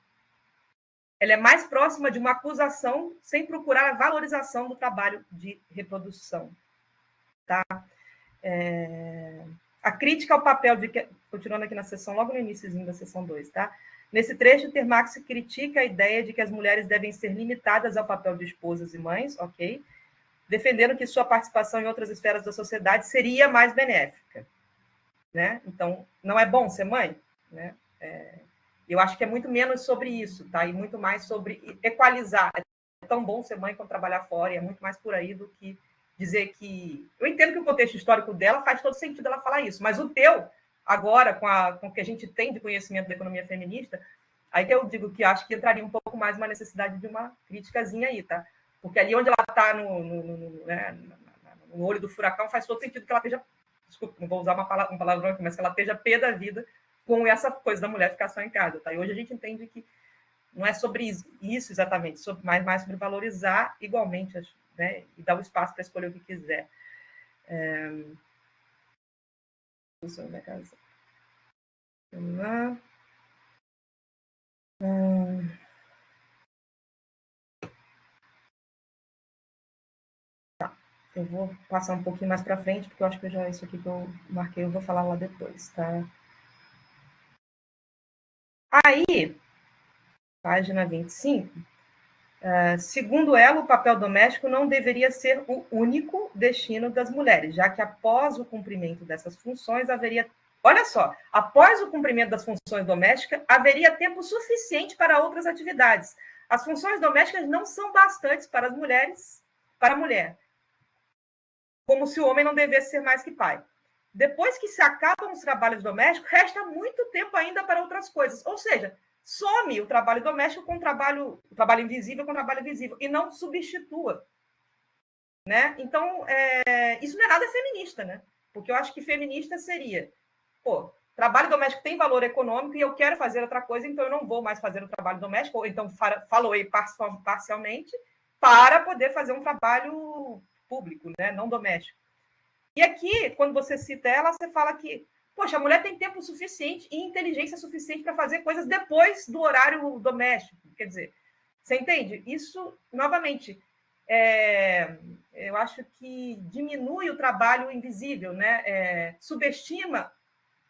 ela é mais próxima de uma acusação sem procurar a valorização do trabalho de reprodução, tá? A crítica ao papel de... Continuando aqui na sessão, logo no iníciozinho da sessão 2, tá? Nesse trecho, Termax critica a ideia de que as mulheres devem ser limitadas ao papel de esposas e mães, ok? Defendendo que sua participação em outras esferas da sociedade seria mais benéfica, né? Então, não é bom ser mãe, né? Eu acho que é muito menos sobre isso, tá? E muito mais sobre equalizar. É tão bom ser mãe quanto trabalhar fora, e é muito mais por aí do que dizer que... Eu entendo que o contexto histórico dela faz todo sentido ela falar isso, mas o teu, agora, com o que a gente tem de conhecimento da economia feminista, aí que eu digo que acho que entraria um pouco mais uma necessidade de uma criticazinha aí, tá? Porque ali onde ela está no olho do furacão, faz todo sentido que ela esteja... Desculpa, não vou usar um palavrão aqui, mas que ela esteja pé da vida com essa coisa da mulher ficar só em casa, tá? E hoje a gente entende que não é sobre isso exatamente, mas mais sobre valorizar igualmente, né? E dar o espaço para escolher o que quiser. Da casa. Eu vou passar um pouquinho mais para frente, porque eu acho que isso aqui que eu marquei, eu vou falar lá depois, tá? Aí, página 25, segundo ela, o papel doméstico não deveria ser o único destino das mulheres, já que após o cumprimento dessas funções haveria... Olha só, após o cumprimento das funções domésticas, haveria tempo suficiente para outras atividades. As funções domésticas não são bastantes para as mulheres, para a mulher, como se o homem não devesse ser mais que pai. Depois que se acabam os trabalhos domésticos, resta muito tempo ainda para outras coisas. Ou seja, some o trabalho doméstico com o trabalho invisível com o trabalho visível, e não substitua. Né? Então, isso não é nada feminista, né? Porque eu acho que feminista seria, trabalho doméstico tem valor econômico e eu quero fazer outra coisa, então eu não vou mais fazer o trabalho doméstico, ou então falou parcialmente, para poder fazer um trabalho público, né? Não doméstico. E aqui, quando você cita ela, você fala que, poxa, a mulher tem tempo suficiente e inteligência suficiente para fazer coisas depois do horário doméstico. Quer dizer, você entende? Isso, novamente, eu acho que diminui o trabalho invisível, né? Subestima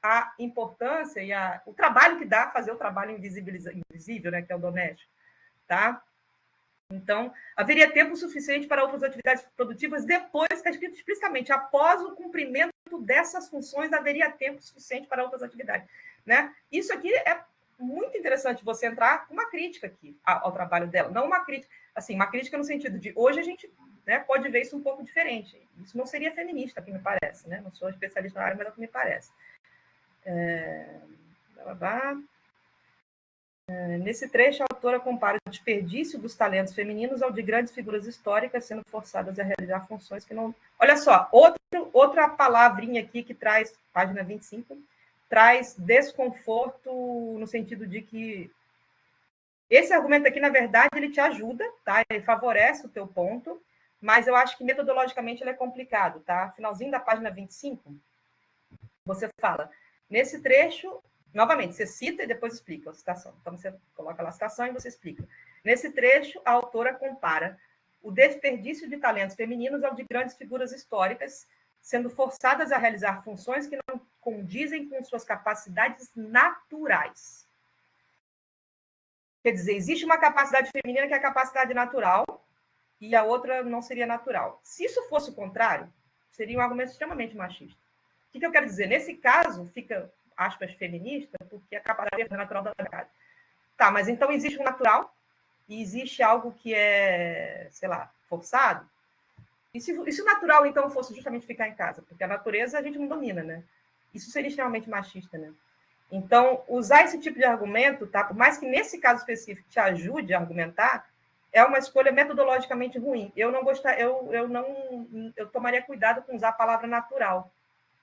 a importância e o trabalho que dá fazer o trabalho invisível, né? Que é o doméstico, tá? Então, haveria tempo suficiente para outras atividades produtivas depois, está escrito explicitamente, após o cumprimento dessas funções, haveria tempo suficiente para outras atividades. Né? Isso aqui é muito interessante, você entrar com uma crítica aqui ao trabalho dela. Não uma crítica, assim, uma crítica no sentido de, hoje a gente, né, pode ver isso um pouco diferente. Isso não seria feminista, que me parece. Né? Não sou especialista na área, mas é o que me parece. Nesse trecho, a autora compara o desperdício dos talentos femininos ao de grandes figuras históricas sendo forçadas a realizar funções que não... Olha só, outra palavrinha aqui que traz, página 25, traz desconforto no sentido de que esse argumento aqui, na verdade, ele te ajuda, tá? Ele favorece o teu ponto, mas eu acho que metodologicamente ele é complicado, tá? Finalzinho da página 25, você fala, nesse trecho... Novamente, você cita e depois explica a citação. Então, você coloca lá a citação e você explica. Nesse trecho, a autora compara o desperdício de talentos femininos ao de grandes figuras históricas, sendo forçadas a realizar funções que não condizem com suas capacidades naturais. Quer dizer, existe uma capacidade feminina que é a capacidade natural e a outra não seria natural. Se isso fosse o contrário, seria um argumento extremamente machista. O que eu quero dizer? Nesse caso, fica... aspas, feminista, porque a capacidade natural da verdade. Tá, mas então existe um natural e existe algo que é, sei lá, forçado? E se o natural, então, fosse justamente ficar em casa? Porque a natureza a gente não domina, né? Isso seria extremamente machista, né? Então, usar esse tipo de argumento, tá? Por mais que nesse caso específico te ajude a argumentar, é uma escolha metodologicamente ruim. Eu não gostaria, eu tomaria cuidado com usar a palavra natural,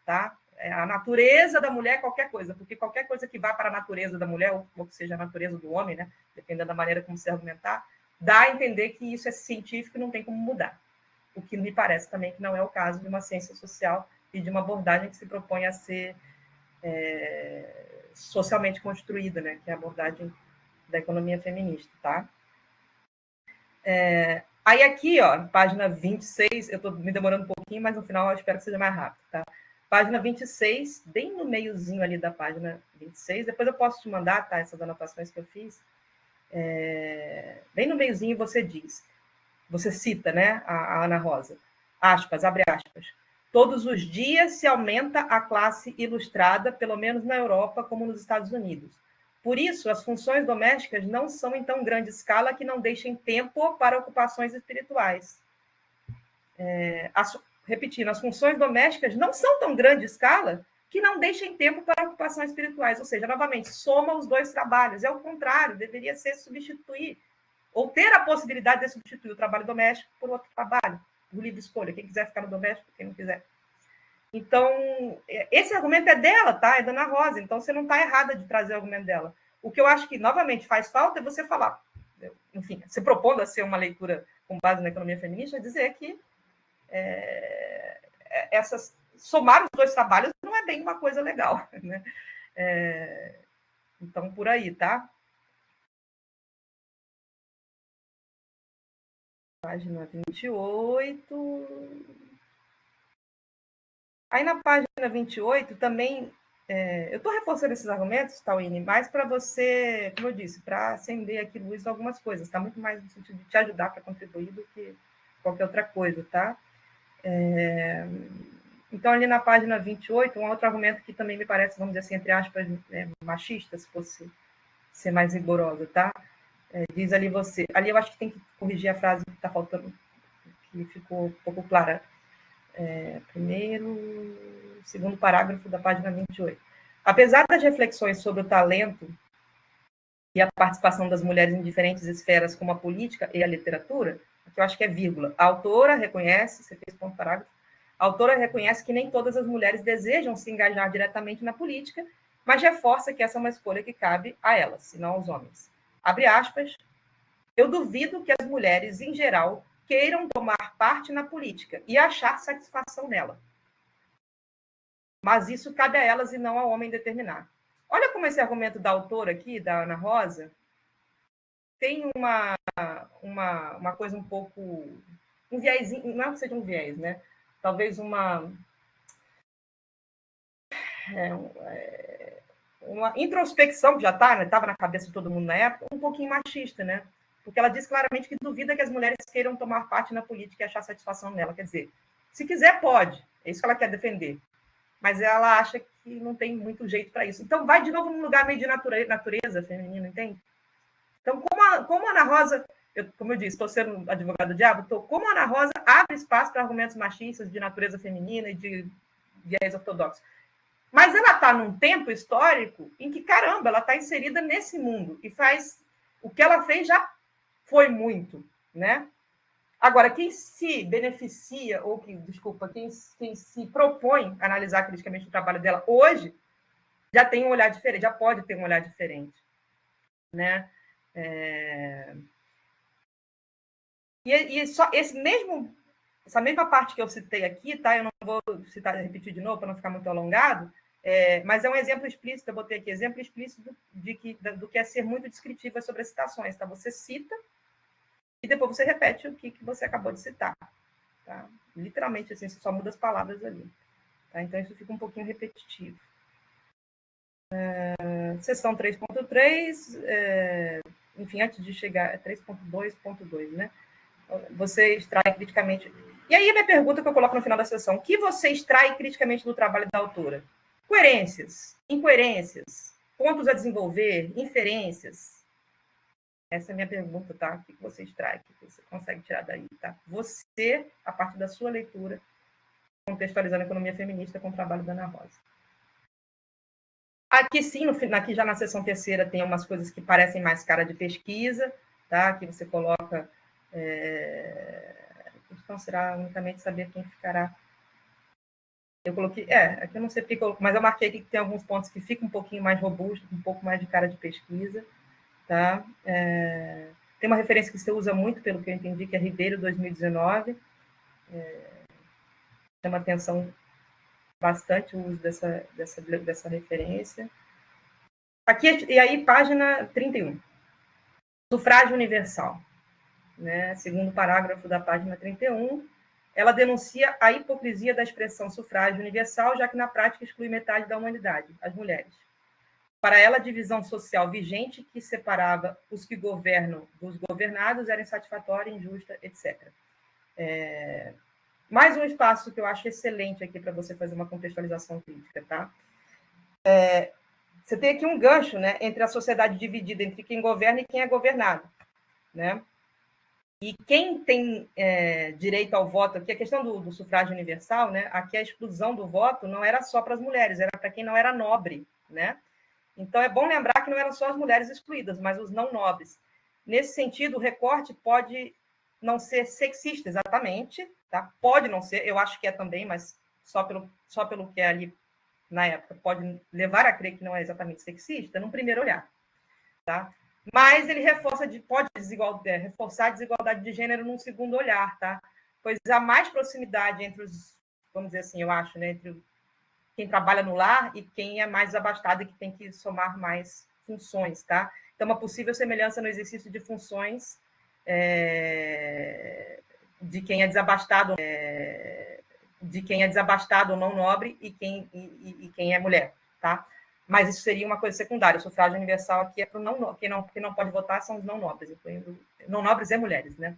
tá? A natureza da mulher é qualquer coisa, porque qualquer coisa que vá para a natureza da mulher, ou que seja a natureza do homem, né, dependendo da maneira como se argumentar, dá a entender que isso é científico e não tem como mudar. O que me parece também que não é o caso de uma ciência social e de uma abordagem que se propõe a ser socialmente construída, né, que é a abordagem da economia feminista, tá? Aí aqui, ó, página 26, eu estou me demorando um pouquinho, mas no final eu espero que seja mais rápido, tá? Página 26, bem no meiozinho ali da página 26, depois eu posso te mandar, tá, essas anotações que eu fiz. Bem no meiozinho você cita, né, a Ana Rosa, aspas, abre aspas, todos os dias se aumenta a classe ilustrada, pelo menos na Europa, como nos Estados Unidos. Por isso, as funções domésticas não são em tão grande escala que não deixem tempo para ocupações espirituais. Repetindo, as funções domésticas não são tão grande escala que não deixem tempo para ocupações espirituais. Ou seja, novamente, soma os dois trabalhos. É o contrário, deveria ser substituir, ou ter a possibilidade de substituir o trabalho doméstico por outro trabalho, por livre escolha. Quem quiser ficar no doméstico, quem não quiser. Então, esse argumento é dela, tá? É da Ana Rosa. Então, você não está errada de trazer o argumento dela. O que eu acho que, novamente, faz falta é você falar, enfim, se propondo a ser uma leitura com base na economia feminista, dizer que somar os dois trabalhos não é bem uma coisa legal, né? Então, por aí, tá? Página 28. Aí na página 28 também, eu estou reforçando esses argumentos, Tauine, mais para você, como eu disse, para acender aqui luz em algumas coisas, tá? Muito mais no sentido de te ajudar para contribuir do que qualquer outra coisa, tá? Então, ali na página 28, um outro argumento que também me parece, vamos dizer assim, entre aspas, machista, se fosse ser mais rigorosa, tá? Diz ali você... Ali eu acho que tem que corrigir a frase que está faltando, que ficou um pouco clara. Segundo parágrafo da página 28. Apesar das reflexões sobre o talento e a participação das mulheres em diferentes esferas, como a política e a literatura, que eu acho que é vírgula, a autora reconhece, você fez ponto parágrafo, a autora reconhece que nem todas as mulheres desejam se engajar diretamente na política, mas reforça que essa é uma escolha que cabe a elas, e não aos homens. Abre aspas, eu duvido que as mulheres, em geral, queiram tomar parte na política e achar satisfação nela. Mas isso cabe a elas e não ao homem determinar. Olha como esse argumento da autora aqui, da Ana Rosa, tem uma coisa um pouco... um viésinho, não é que seja um viés, né? Talvez uma introspecção que já estava na cabeça de todo mundo na época, um pouquinho machista, né? Porque ela diz claramente que duvida que as mulheres queiram tomar parte na política e achar satisfação nela. Quer dizer, se quiser, pode. É isso que ela quer defender. Mas ela acha que não tem muito jeito para isso. Então, vai de novo num lugar meio de natureza feminina, entende? Então, como a Ana Rosa, como eu disse, estou sendo advogada do diabo, como a Ana Rosa abre espaço para argumentos machistas de natureza feminina e de viés ortodoxos. Mas ela está num tempo histórico em que, caramba, ela está inserida nesse mundo e faz... O que ela fez já foi muito, né? Agora, quem se beneficia, ou quem se propõe a analisar criticamente o trabalho dela hoje, já tem um olhar diferente, já pode ter um olhar diferente, né? E só essa mesma parte que eu citei aqui, tá? Eu não vou repetir de novo para não ficar muito alongado, mas é um exemplo explícito, eu botei aqui, exemplo explícito do que é ser muito descritiva sobre as citações, tá? Você cita e depois você repete o que você acabou de citar, tá? Literalmente, assim, você só muda as palavras ali, tá? Então, isso fica um pouquinho repetitivo. Seção 3.3, enfim, antes de chegar, 3.2.2, né? Você extrai criticamente... E aí, a minha pergunta que eu coloco no final da sessão, o que você extrai criticamente do trabalho da autora? Coerências, incoerências, pontos a desenvolver, inferências. Essa é a minha pergunta, tá? O que você extrai, o que você consegue tirar daí, tá? Você, a partir da sua leitura, contextualizando a economia feminista com o trabalho da Ana Rosa. Aqui sim, aqui já na seção terceira tem umas coisas que parecem mais cara de pesquisa, tá? Aqui você coloca... A questão será unicamente saber quem ficará. Eu coloquei... aqui eu não sei porque, mas eu marquei aqui que tem alguns pontos que ficam um pouquinho mais robustos, um pouco mais de cara de pesquisa, tá? Tem uma referência que você usa muito, pelo que eu entendi, que é Ribeiro 2019. Chama atenção bastante o uso dessa referência. Aqui, e aí, página 31. Sufrágio universal. Né? Segundo parágrafo da página 31, ela denuncia a hipocrisia da expressão sufrágio universal, já que na prática exclui metade da humanidade, as mulheres. Para ela, a divisão social vigente que separava os que governam dos governados era insatisfatória, injusta, etc. Mais um espaço que eu acho excelente aqui para você fazer uma contextualização crítica, tá? Você tem aqui um gancho, né, entre a sociedade dividida entre quem governa e quem é governado, né? E quem tem direito ao voto, aqui a questão do sufrágio universal, né? Aqui a exclusão do voto não era só para as mulheres, era para quem não era nobre, né? Então é bom lembrar que não eram só as mulheres excluídas, mas os não nobres. Nesse sentido, o recorte pode não ser sexista exatamente, tá? Pode não ser, eu acho que é também, mas só pelo que é ali na época pode levar a crer que não é exatamente sexista, num primeiro olhar, tá? Mas ele pode reforçar a desigualdade de gênero num segundo olhar, tá? Pois há mais proximidade entre os, vamos dizer assim, eu acho, né, entre quem trabalha no lar e quem é mais abastado e que tem que somar mais funções, tá? Então, uma possível semelhança no exercício de funções de quem é desabastado de quem é desabastado ou não nobre e quem é mulher, tá? Mas isso seria uma coisa secundária. O sufrágio universal aqui é para quem não pode votar são os não nobres, incluindo não nobres e mulheres, né?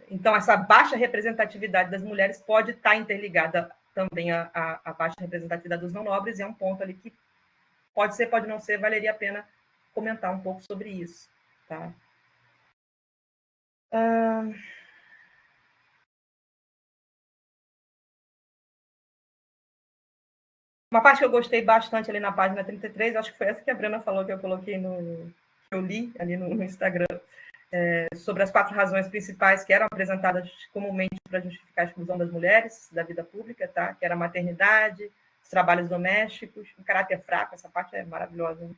Então, essa baixa representatividade das mulheres pode estar interligada também à baixa representatividade dos não nobres, e é um ponto ali que pode ser, pode não ser, valeria a pena comentar um pouco sobre isso, tá? Uma parte que eu gostei bastante ali na página 33, acho que foi essa que a Bruna falou, que eu coloquei que eu li ali no Instagram, sobre as 4 razões principais que eram apresentadas comumente para justificar a exclusão das mulheres da vida pública, tá? Que era a maternidade, os trabalhos domésticos, o caráter fraco, essa parte é maravilhosa, né?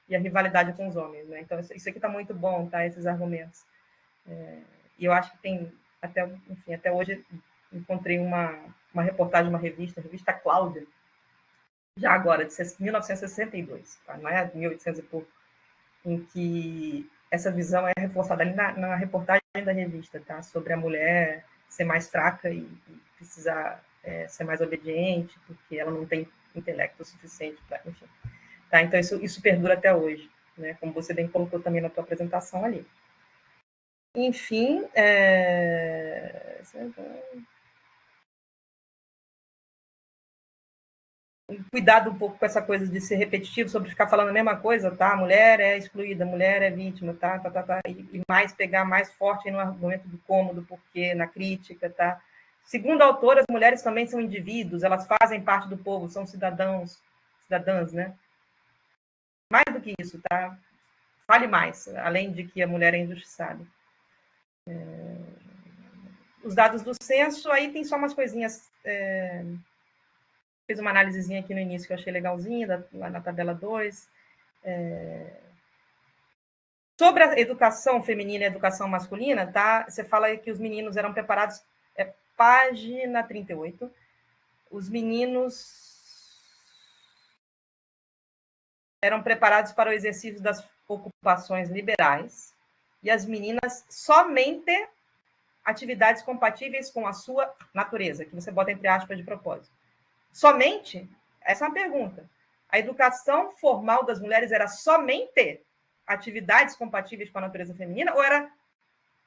E a rivalidade com os homens, né? Então, isso aqui está muito bom, tá? Esses argumentos. E eu acho que tem, até hoje, encontrei uma reportagem, uma revista, a revista Cláudia, já agora, de 1962, tá? Não é 1800 e pouco, em que essa visão é reforçada ali na reportagem da revista, tá? Sobre a mulher ser mais fraca e precisar ser mais obediente, porque ela não tem intelecto suficiente para, enfim. Tá? Então, isso perdura até hoje, né? Como você bem colocou também na tua apresentação ali. Enfim, cuidado um pouco com essa coisa de ser repetitivo, sobre ficar falando a mesma coisa, tá? A mulher é excluída, a mulher é vítima, tá? E mais pegar mais forte no argumento do como, do porquê, na crítica, tá? Segundo a autora, as mulheres também são indivíduos, elas fazem parte do povo, são cidadãs, né? Mais do que isso, tá? Fale mais, além de que a mulher é injustiçada. Os dados do censo, aí tem só umas coisinhas... Fiz uma análisezinha aqui no início que eu achei legalzinha, lá na tabela 2. Sobre a educação feminina e a educação masculina, tá? Você fala que os meninos eram preparados... página 38. Os meninos eram preparados para o exercício das ocupações liberais e as meninas somente atividades compatíveis com a sua natureza, que você bota entre aspas de propósito. Somente? Essa é uma pergunta. A educação formal das mulheres era somente atividades compatíveis com a natureza feminina ou era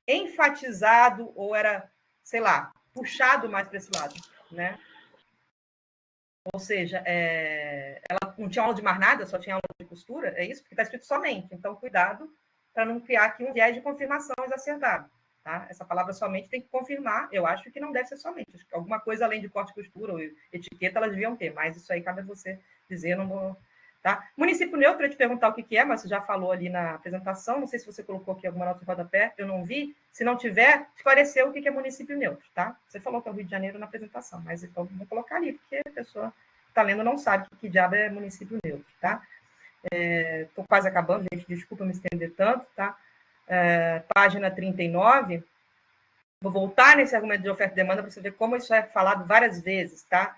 enfatizado ou era, sei lá, puxado mais para esse lado, né? Ou seja, ela não tinha aula de mais nada, só tinha aula de costura, é isso? Porque está escrito somente. Então, cuidado para não criar aqui um viés de confirmação exacerbado. Tá? Essa palavra somente tem que confirmar, eu acho que não deve ser somente. Acho que alguma coisa além de corte e costura ou etiqueta elas deviam ter, mas isso aí cabe a você dizer, não vou... Tá? Município neutro, eu ia te perguntar o que é, mas você já falou ali na apresentação, não sei se você colocou aqui alguma nota de rodapé, eu não vi. Se não tiver, esclareceu o que é município neutro, tá? Você falou que é o Rio de Janeiro na apresentação, mas então vou colocar ali, porque a pessoa que está lendo não sabe que diabo é município neutro, tá? Estou quase acabando, gente, desculpa me estender tanto, tá? Página 39, vou voltar nesse argumento de oferta e demanda para você ver como isso é falado várias vezes, tá?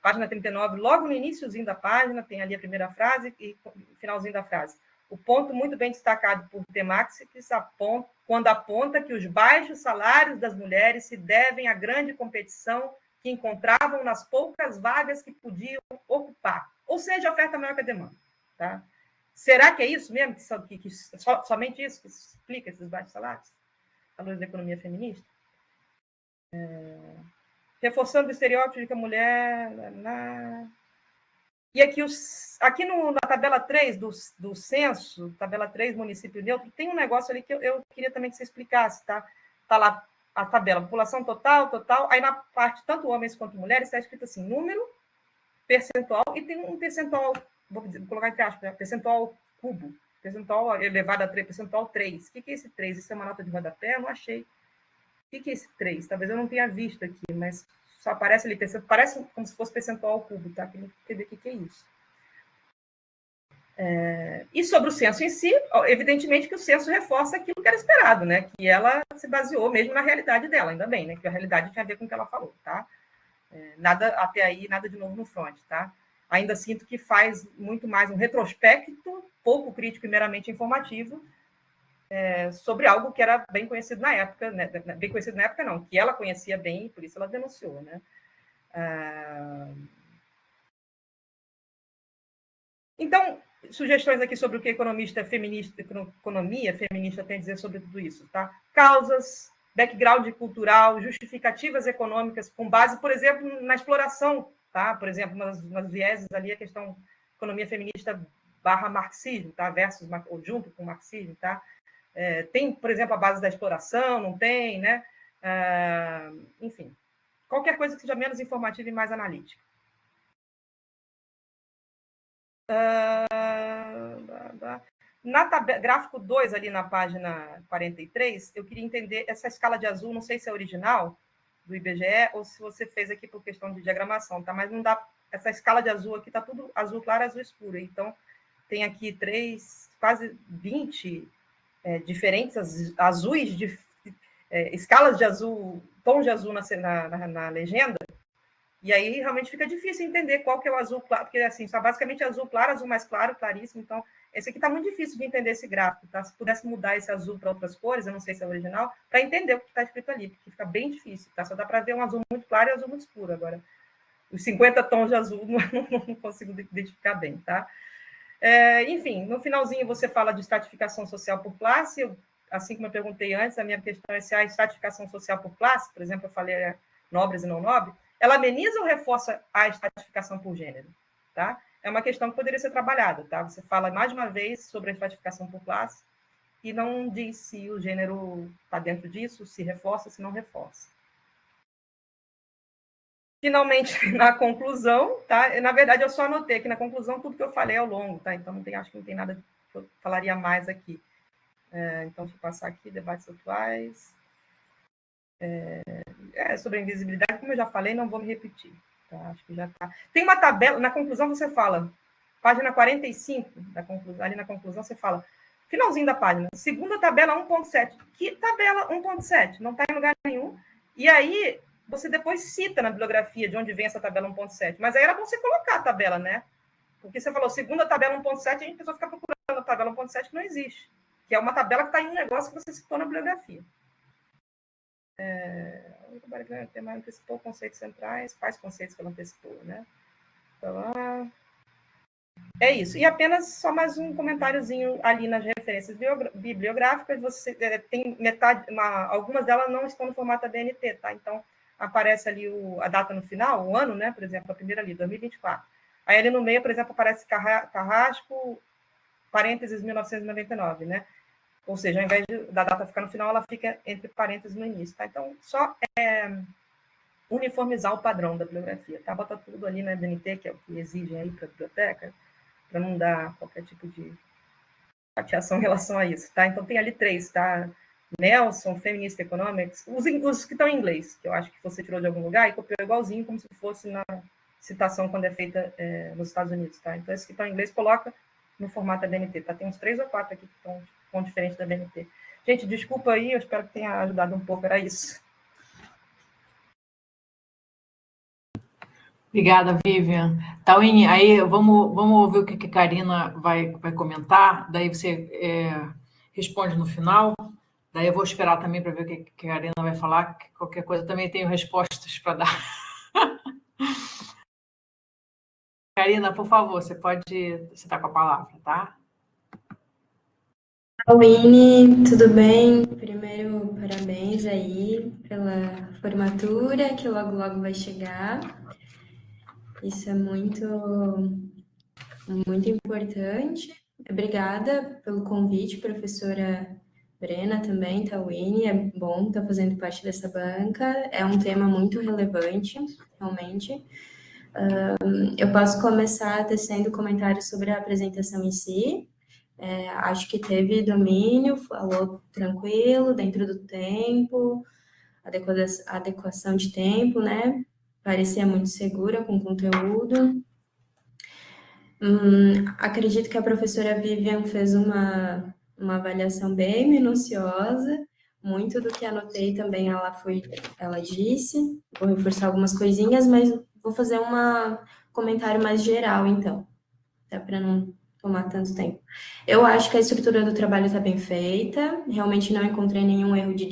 Página 39, logo no iniciozinho da página, tem ali a primeira frase e o finalzinho da frase. O ponto muito bem destacado por Temax, quando aponta que os baixos salários das mulheres se devem à grande competição que encontravam nas poucas vagas que podiam ocupar. Ou seja, a oferta maior que a demanda. Tá? Será que é isso mesmo? Somente isso que explica esses baixos salários? À luz da economia feminista? Reforçando o estereótipo de que a mulher... E aqui na tabela 3 do censo, tabela 3, município neutro, tem um negócio ali que eu queria também que você explicasse, tá? Está lá a tabela, população total, aí na parte, tanto homens quanto mulheres, está escrito assim, número, percentual, e tem um percentual, vou colocar entre aspas, percentual cubo, percentual elevado a 3, percentual 3. O que é esse 3? Isso é uma nota de rodapé? Eu não achei. O que é esse 3? Talvez eu não tenha visto aqui, mas só aparece ali, parece como se fosse percentual cubo, tá? Queria entender o que é isso. E sobre o censo em si, evidentemente que o censo reforça aquilo que era esperado, né? Que ela se baseou mesmo na realidade dela, ainda bem, né? Que a realidade tinha a ver com o que ela falou, tá? Nada até aí, nada de novo no front, tá? Ainda sinto que faz muito mais um retrospecto, pouco crítico e meramente informativo, sobre algo que era bem conhecido na época, né? Bem conhecido na época não, que ela conhecia bem e por isso ela denunciou, né? Então, sugestões aqui sobre o que economia feminista tem a dizer sobre tudo isso, tá? Causas, background cultural, justificativas econômicas com base, por exemplo, na exploração, tá? Por exemplo, nas vieses ali a questão economia feminista / marxismo, tá? Versus ou junto com o marxismo, tá? Tem, por exemplo, a base da exploração, não tem, né? Enfim, qualquer coisa que seja menos informativa e mais analítica. Na gráfico 2, ali na página 43, eu queria entender essa escala de azul, não sei se é original do IBGE ou se você fez aqui por questão de diagramação, tá? Mas não dá, essa escala de azul aqui tá tudo azul claro, azul escuro. Então, tem aqui quase 20 diferentes azuis, escalas de azul, tom de azul na legenda. E aí realmente fica difícil entender qual que é o azul claro, porque assim, só basicamente azul claro, azul mais claro, claríssimo. Então, esse aqui está muito difícil de entender esse gráfico, tá? Se pudesse mudar esse azul para outras cores, eu não sei se é original, para entender o que está escrito ali, porque fica bem difícil, tá? Só dá para ver um azul muito claro e um azul muito escuro. Agora, os 50 tons de azul não consigo identificar bem, tá? Enfim, no finalzinho você fala de estratificação social por classe. Assim como eu perguntei antes, a minha questão é se a estratificação social por classe, por exemplo, eu falei nobres e não nobres, ela ameniza ou reforça a estratificação por gênero, tá? É uma questão que poderia ser trabalhada, tá? Você fala mais uma vez sobre a estratificação por classe e não diz se o gênero está dentro disso, se reforça, se não reforça. Finalmente, na conclusão, tá? Na verdade, eu só anotei aqui na conclusão tudo que eu falei ao longo, tá? Então, acho que não tem nada que eu falaria mais aqui. Então, deixa eu passar aqui, debates atuais. Sobre a invisibilidade, como eu já falei, não vou me repetir. Tá? Acho que já tá. Tem uma tabela, na conclusão você fala, página 45, ali na conclusão você fala, finalzinho da página, segunda tabela 1.7. Que tabela 1.7? Não está em lugar nenhum. E aí, você depois cita na bibliografia de onde vem essa tabela 1.7. Mas aí era bom você colocar a tabela, né? Porque você falou segunda tabela 1.7, a gente pessoa fica procurando a tabela 1.7 que não existe. Que é uma tabela que está em um negócio que você citou na bibliografia. O tema antecipou conceitos centrais, quais conceitos que ela antecipou, né? Então, é isso. E apenas só mais um comentáriozinho ali nas referências bibliográficas. Você tem algumas delas não estão no formato ABNT, tá? Então, aparece ali a data no final, o ano, né? Por exemplo, a primeira ali, 2024. Aí ali no meio, por exemplo, aparece Carrasco, parênteses, 1999, né? Ou seja, ao invés da data ficar no final, ela fica entre parênteses no início, tá? Então, só uniformizar o padrão da bibliografia, tá? Bota tudo ali na BNT, que é o que exigem aí para a biblioteca, para não dar qualquer tipo de chateação em relação a isso, tá? Então, tem ali 3, tá? Nelson, Feminist Economics, os que estão em inglês, que eu acho que você tirou de algum lugar e copiou igualzinho, como se fosse na citação quando é feita nos Estados Unidos, tá? Então, esses que estão em inglês, coloca no formato da BNT, tá? Tem uns 3 ou 4 aqui que estão diferentes da BNT. Gente, desculpa aí, eu espero que tenha ajudado um pouco, era isso. Obrigada, Vivian. Tauine, aí vamos ouvir o que a Karina vai comentar, daí você responde no final, daí eu vou esperar também para ver o que a Karina vai falar, que qualquer coisa também tenho respostas para dar. Karina, por favor, você está com a palavra, tá? Winnie, tudo bem? Primeiro, parabéns aí pela formatura, que logo, logo vai chegar. Isso é muito, muito importante. Obrigada pelo convite, professora Brena também, Winnie. É bom estar fazendo parte dessa banca. É um tema muito relevante, realmente. Eu posso começar tecendo comentários sobre a apresentação em si. Acho que teve domínio, falou tranquilo, dentro do tempo, adequação de tempo, né? Parecia muito segura com o conteúdo. Acredito que a professora Vivian fez uma avaliação bem minuciosa, muito do que anotei também ela disse, vou reforçar algumas coisinhas, mas vou fazer um comentário mais geral, então, até para não tomar tanto tempo. Eu acho que a estrutura do trabalho está bem feita, realmente não encontrei nenhum erro de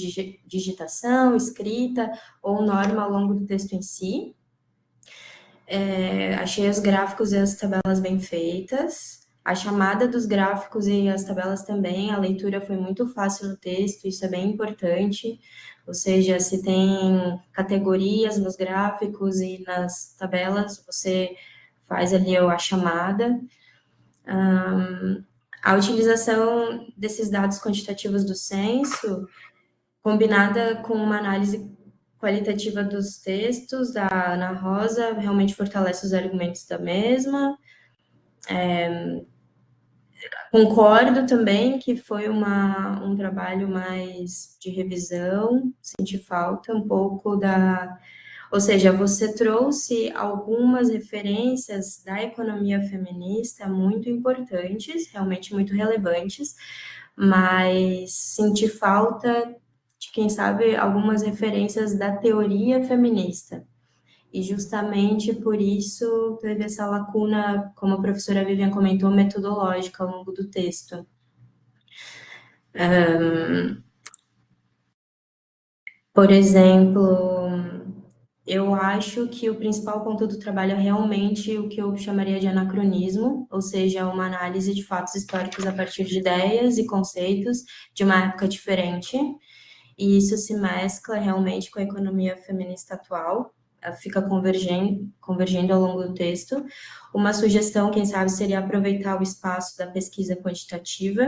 digitação, escrita ou norma ao longo do texto em si. Achei os gráficos e as tabelas bem feitas. A chamada dos gráficos e as tabelas também, a leitura foi muito fácil no texto, isso é bem importante. Ou seja, se tem categorias nos gráficos e nas tabelas, você faz ali a chamada. A utilização desses dados quantitativos do censo, combinada com uma análise qualitativa dos textos da Ana Rosa, realmente fortalece os argumentos da mesma. Concordo também que foi um trabalho mais de revisão, senti falta um pouco da... Ou seja, você trouxe algumas referências da economia feminista muito importantes, realmente muito relevantes, mas senti falta de, quem sabe, algumas referências da teoria feminista. E justamente por isso teve essa lacuna, como a professora Vivian comentou, metodológica ao longo do texto. Por exemplo, eu acho que o principal ponto do trabalho é realmente o que eu chamaria de anacronismo, ou seja, uma análise de fatos históricos a partir de ideias e conceitos de uma época diferente, e isso se mescla realmente com a economia feminista atual, fica convergendo ao longo do texto. Uma sugestão, quem sabe, seria aproveitar o espaço da pesquisa quantitativa,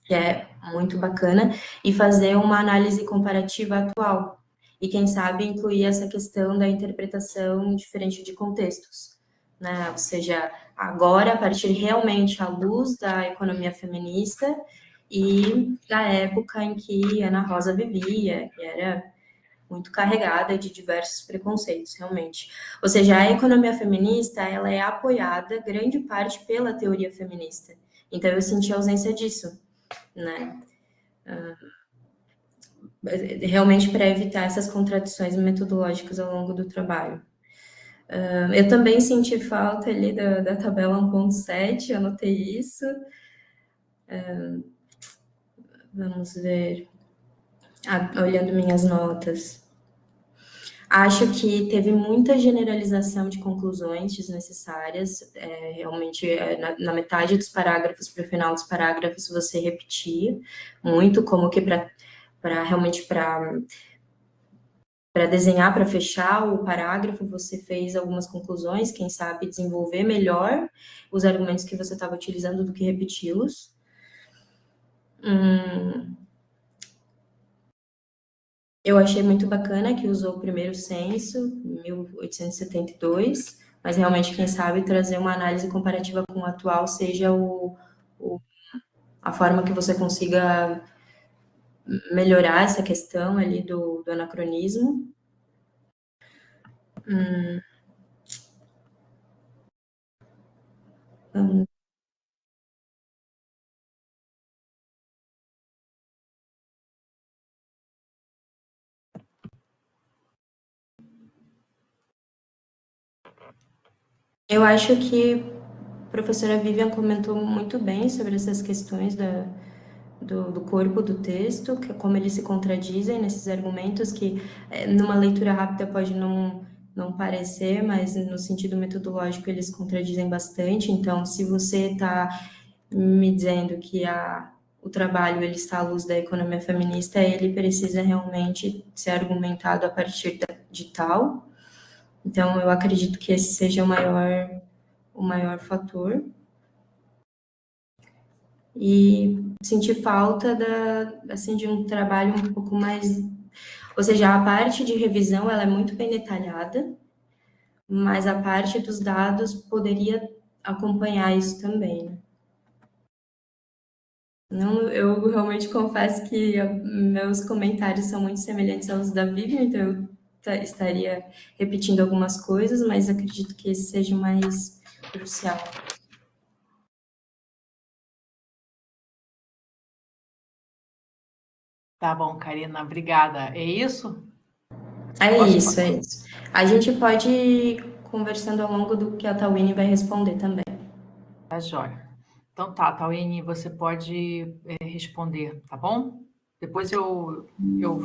que é muito bacana, e fazer uma análise comparativa atual. E, quem sabe, incluir essa questão da interpretação diferente de contextos, né? Ou seja, agora, a partir realmente à luz da economia feminista e da época em que Ana Rosa vivia, que era muito carregada de diversos preconceitos, realmente. Ou seja, a economia feminista, ela é apoiada, grande parte, pela teoria feminista. Então, eu senti a ausência disso, né? Realmente para evitar essas contradições metodológicas ao longo do trabalho. Eu também senti falta ali da tabela 1.7, eu anotei isso. Vamos ver. Olhando minhas notas. Acho que teve muita generalização de conclusões desnecessárias. Realmente, na metade dos parágrafos, para o final dos parágrafos, você repetia muito, como que para desenhar, para fechar o parágrafo, você fez algumas conclusões, quem sabe desenvolver melhor os argumentos que você estava utilizando do que repeti-los. Eu achei muito bacana que usou o primeiro censo, 1872, mas realmente, quem sabe, trazer uma análise comparativa com o atual seja a forma que você consiga melhorar essa questão ali do anacronismo. Eu acho que a professora Vivian comentou muito bem sobre essas questões do corpo do texto, que como eles se contradizem nesses argumentos, que numa leitura rápida pode não parecer, mas no sentido metodológico eles contradizem bastante. Então, se você está me dizendo que o trabalho ele está à luz da economia feminista, ele precisa realmente ser argumentado a partir de tal. Então, eu acredito que esse seja o maior fator. E senti falta de um trabalho um pouco mais... Ou seja, a parte de revisão, ela é muito bem detalhada, mas a parte dos dados poderia acompanhar isso também, né? Não, eu realmente confesso que meus comentários são muito semelhantes aos da Vivian, então eu estaria repetindo algumas coisas, mas acredito que esse seja o mais crucial. Tá bom, Karina, obrigada. É isso? É isso. A gente pode ir conversando ao longo do que a Tawine vai responder também. Tá joia. Então tá, Tauine, você pode responder, tá bom? Depois eu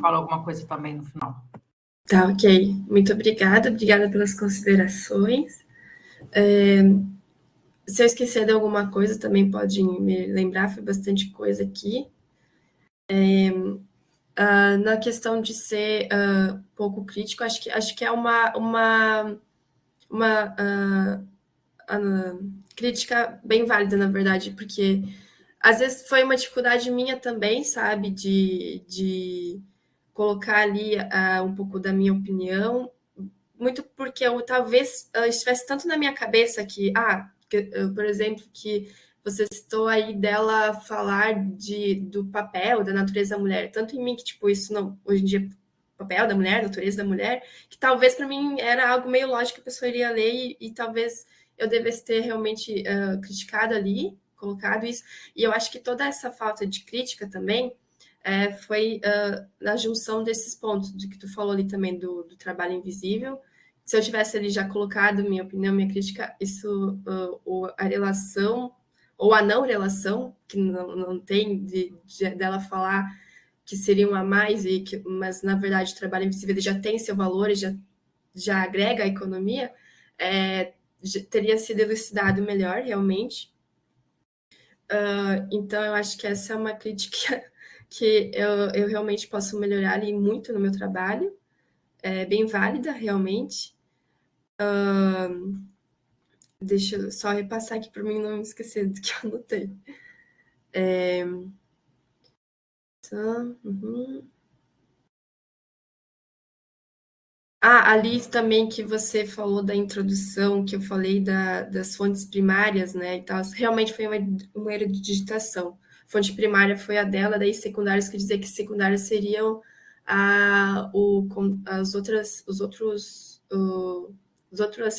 falo alguma coisa também no final. Tá, ok. Muito obrigada pelas considerações. Se eu esquecer de alguma coisa, também pode me lembrar, foi bastante coisa aqui. Na questão de ser pouco crítico, acho que é uma crítica bem válida, na verdade, porque às vezes foi uma dificuldade minha também, sabe, de colocar ali um pouco da minha opinião, muito porque eu talvez estivesse tanto na minha cabeça que, por exemplo, que você citou aí dela falar do papel da natureza da mulher, tanto em mim que, tipo, isso não, hoje em dia, papel da mulher, natureza da mulher, que talvez para mim era algo meio lógico que a pessoa iria ler e talvez eu devesse ter realmente criticado ali, colocado isso, e eu acho que toda essa falta de crítica também foi na junção desses pontos, de que tu falou ali também do trabalho invisível. Se eu tivesse ali já colocado minha opinião, minha crítica, isso, a relação, ou a não relação, que não tem dela falar que seriam a mais, mas na verdade o trabalho invisível ele já tem seu valor e já agrega à economia, teria sido elucidado melhor, realmente. Então, eu acho que essa é uma crítica que eu realmente posso melhorar ali muito no meu trabalho, é bem válida, realmente. Deixa eu só repassar aqui para mim não me esquecer do que eu anotei. Ali também que você falou da introdução, que eu falei das fontes primárias, né, e tal, realmente foi uma erro de digitação. Fonte primária foi a dela, daí secundárias quer dizer que secundárias seriam as outras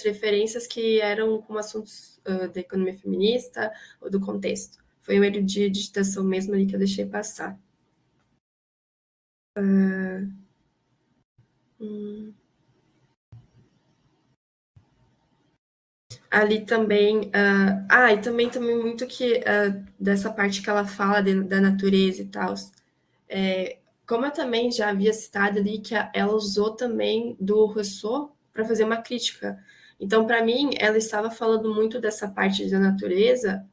referências que eram como assuntos da economia feminista ou do contexto. Foi um erro de digitação mesmo ali que eu deixei passar. Ali também, e também muito que dessa parte que ela fala da natureza e tal. Como eu também já havia citado ali, que ela usou também do Rousseau para fazer uma crítica. Então, para mim, ela estava falando muito dessa parte da natureza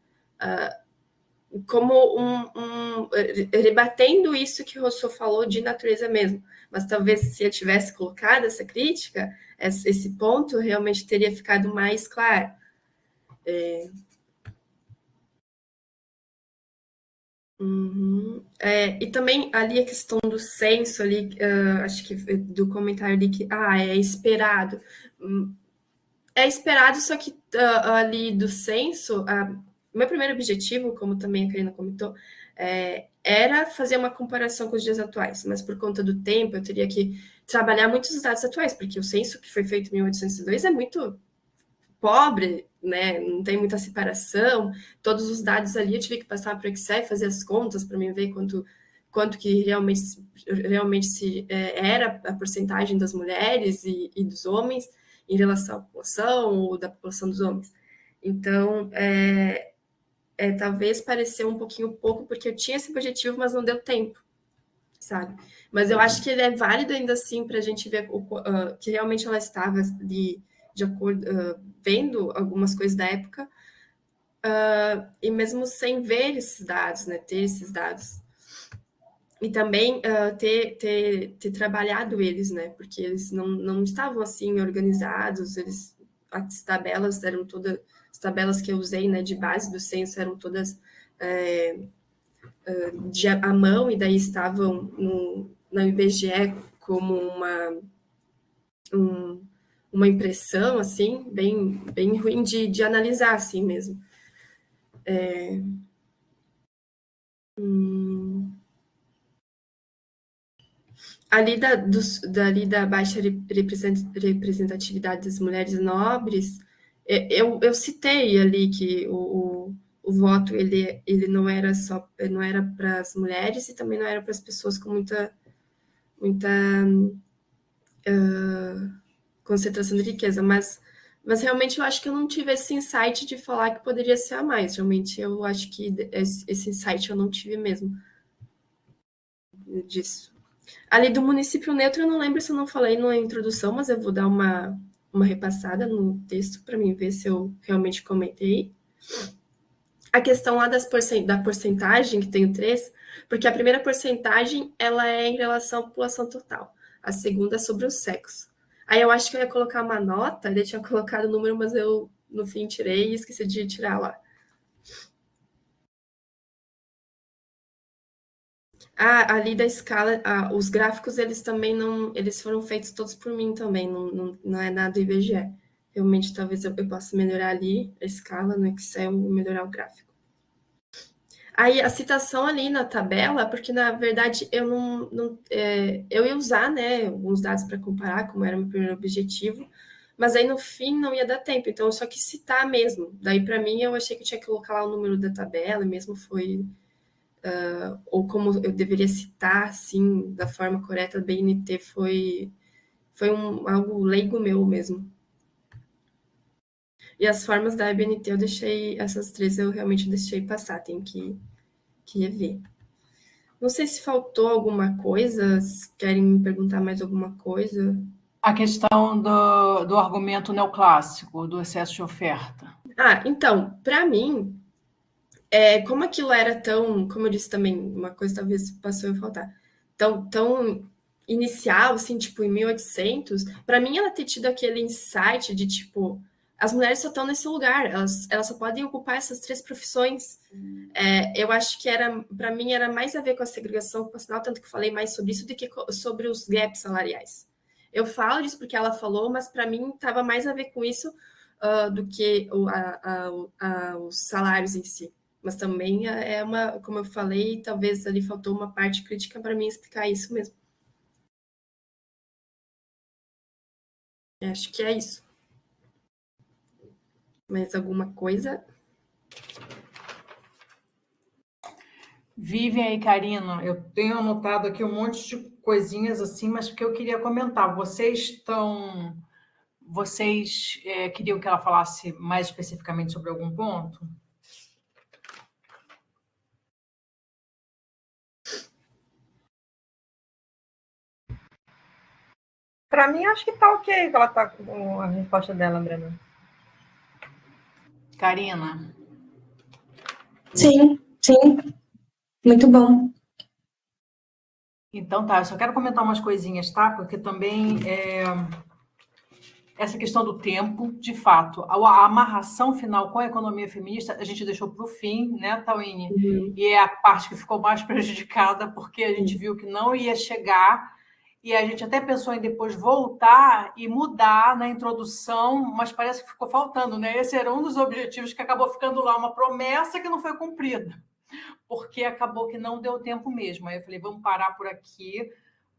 como rebatendo isso que Rousseau falou de natureza mesmo. Mas talvez se eu tivesse colocado essa crítica, esse ponto realmente teria ficado mais claro. E também ali a questão do senso ali, acho que do comentário ali que é esperado. É esperado, só que ali do senso, meu primeiro objetivo, como também a Karina comentou, era fazer uma comparação com os dias atuais, mas por conta do tempo eu teria que trabalhar muitos dados atuais, porque o censo que foi feito em 1802 é muito pobre, né? Não tem muita separação, todos os dados ali eu tive que passar para o Excel e fazer as contas para mim ver quanto que realmente era a porcentagem das mulheres e dos homens em relação à população ou da população dos homens. Então, talvez pareceu um pouquinho pouco, porque eu tinha esse objetivo, mas não deu tempo, sabe? Mas eu acho que ele é válido ainda assim para a gente ver que realmente ela estava de acordo, vendo algumas coisas da época, e mesmo sem ver esses dados, né, ter esses dados. E também ter trabalhado eles, né, porque eles não estavam assim organizados, as tabelas eram todas, as tabelas que eu usei, né, de base do censo eram todas à mão, e daí estavam na IBGE como uma impressão, assim, bem ruim de analisar, assim mesmo. Ali da baixa representatividade das mulheres nobres, eu citei ali que o voto ele não era para as mulheres e também não era para as pessoas com muita concentração de riqueza, mas Mas realmente eu acho que eu não tive esse insight de falar que poderia ser a mais. Realmente eu acho que esse insight eu não tive mesmo disso. Ali do município neutro, eu não lembro se eu não falei na introdução, mas eu vou dar uma repassada no texto para mim ver se eu realmente comentei. A questão lá da porcentagem, que tem o 3, porque a primeira porcentagem ela é em relação à população total. A segunda é sobre o sexo. Aí eu acho que eu ia colocar uma nota, ele tinha colocado o número, mas eu, no fim, tirei e esqueci de tirar lá. Ali da escala, os gráficos, eles também não... Eles foram feitos todos por mim também, não é nada do IBGE. Realmente, talvez eu possa melhorar ali a escala no Excel e melhorar o gráfico. Aí a citação ali na tabela, porque na verdade eu eu ia usar, né, alguns dados para comparar, como era o meu primeiro objetivo, mas aí no fim não ia dar tempo, então eu só quis citar mesmo. Daí para mim eu achei que eu tinha que colocar lá o número da tabela, mesmo foi ou como eu deveria citar, assim, da forma correta, BNT foi algo leigo meu mesmo. E as formas da BNT eu deixei, essas 3 eu realmente deixei passar, tenho que rever. Não sei se faltou alguma coisa, se querem me perguntar mais alguma coisa. A questão do argumento neoclássico, do excesso de oferta. Então, para mim, como aquilo era tão, como eu disse também, uma coisa talvez passou a faltar, tão inicial, assim, tipo, em 1800, para mim ela ter tido aquele insight de, tipo, as mulheres só estão nesse lugar, elas só podem ocupar essas 3 profissões. Eu acho que para mim era mais a ver com a segregação ocupacional, tanto que falei mais sobre isso do que sobre os gaps salariais. Eu falo disso porque ela falou, mas para mim estava mais a ver com isso do que os salários em si. Mas também como eu falei, talvez ali faltou uma parte crítica para mim explicar isso mesmo. Acho que é isso. Mais alguma coisa? Vivian e Karina, eu tenho anotado aqui um monte de coisinhas assim, mas porque eu queria comentar. Vocês queriam que ela falasse mais especificamente sobre algum ponto? Para mim, acho que está ok que ela está com a resposta dela, Brena. Karina? Sim. Muito bom. Então tá, eu só quero comentar umas coisinhas, tá? Porque também essa questão do tempo, de fato, a amarração final com a economia feminista, a gente deixou para o fim, né, Tauine? Uhum. E é a parte que ficou mais prejudicada, porque a gente viu que não ia chegar, e a gente até pensou em depois voltar e mudar na introdução, mas parece que ficou faltando, né? Esse era um dos objetivos que acabou ficando lá, uma promessa que não foi cumprida, porque acabou que não deu tempo mesmo. Aí eu falei, vamos parar por aqui,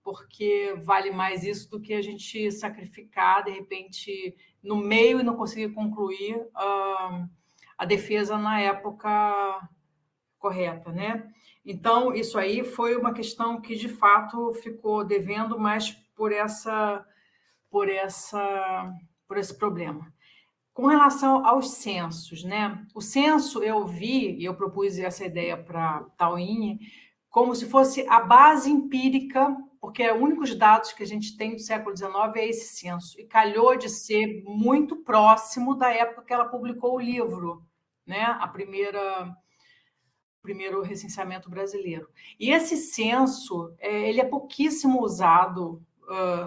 porque vale mais isso do que a gente sacrificar, de repente, no meio e não conseguir concluir a defesa na época correta, né? Então, isso aí foi uma questão que, de fato, ficou devendo, mas por esse problema. Com relação aos censos, né? O censo, eu vi, e eu propus essa ideia para a Tauine, como se fosse a base empírica, porque os únicos dados que a gente tem do século XIX é esse censo, e calhou de ser muito próximo da época que ela publicou o livro, né? Primeiro recenseamento brasileiro. E esse censo, ele é pouquíssimo usado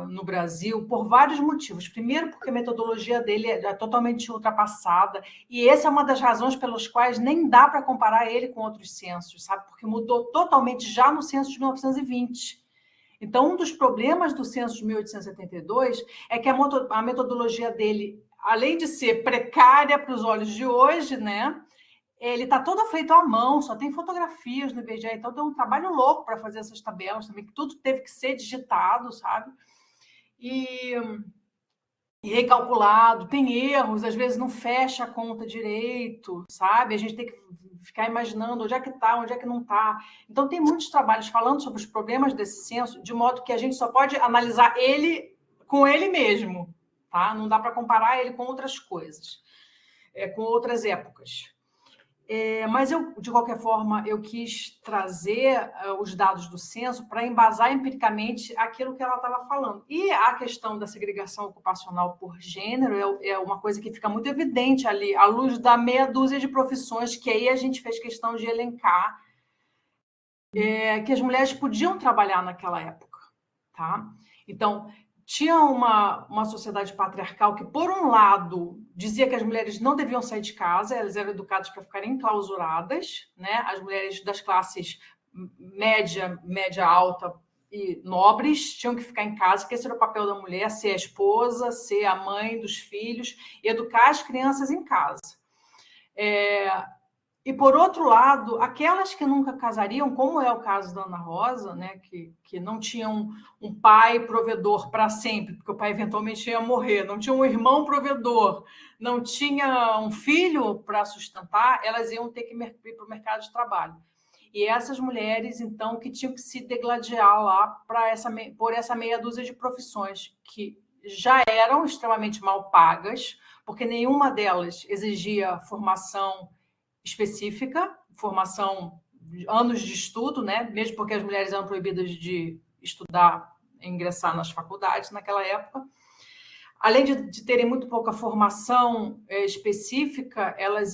no Brasil por vários motivos. Primeiro, porque a metodologia dele é totalmente ultrapassada, e essa é uma das razões pelas quais nem dá para comparar ele com outros censos, sabe? Porque mudou totalmente já no censo de 1920. Então, um dos problemas do censo de 1872 é que a metodologia dele, além de ser precária para os olhos de hoje, né? Ele está todo feito à mão, só tem fotografias no IBGE, então tem um trabalho louco para fazer essas tabelas também, que tudo teve que ser digitado, sabe? E recalculado, tem erros, às vezes não fecha a conta direito, sabe? A gente tem que ficar imaginando onde é que está, onde é que não está. Então, tem muitos trabalhos falando sobre os problemas desse censo, de modo que a gente só pode analisar ele com ele mesmo. tá? Não dá para comparar ele com outras coisas, com outras épocas. Mas eu, de qualquer forma, eu quis trazer os dados do censo para embasar empiricamente aquilo que ela estava falando. E a questão da segregação ocupacional por gênero é uma coisa que fica muito evidente ali, à luz da meia dúzia de profissões que aí a gente fez questão de elencar, que as mulheres podiam trabalhar naquela época, tá? Então, tinha uma sociedade patriarcal que, por um lado, dizia que as mulheres não deviam sair de casa, elas eram educadas para ficarem enclausuradas, né? As mulheres das classes média alta e nobres tinham que ficar em casa, que esse era o papel da mulher, ser a esposa, ser a mãe dos filhos, e educar as crianças em casa. E, por outro lado, aquelas que nunca casariam, como é o caso da Ana Rosa, né, que não tinham um pai provedor para sempre, porque o pai eventualmente ia morrer, não tinha um irmão provedor, não tinha um filho para sustentar, elas iam ter que ir para o mercado de trabalho. E essas mulheres, então, que tinham que se degladiar lá por essa meia dúzia de profissões que já eram extremamente mal pagas, porque nenhuma delas exigia formação específica, formação, anos de estudo, né? Mesmo porque as mulheres eram proibidas de estudar, ingressar nas faculdades naquela época. Além de terem muito pouca formação específica, elas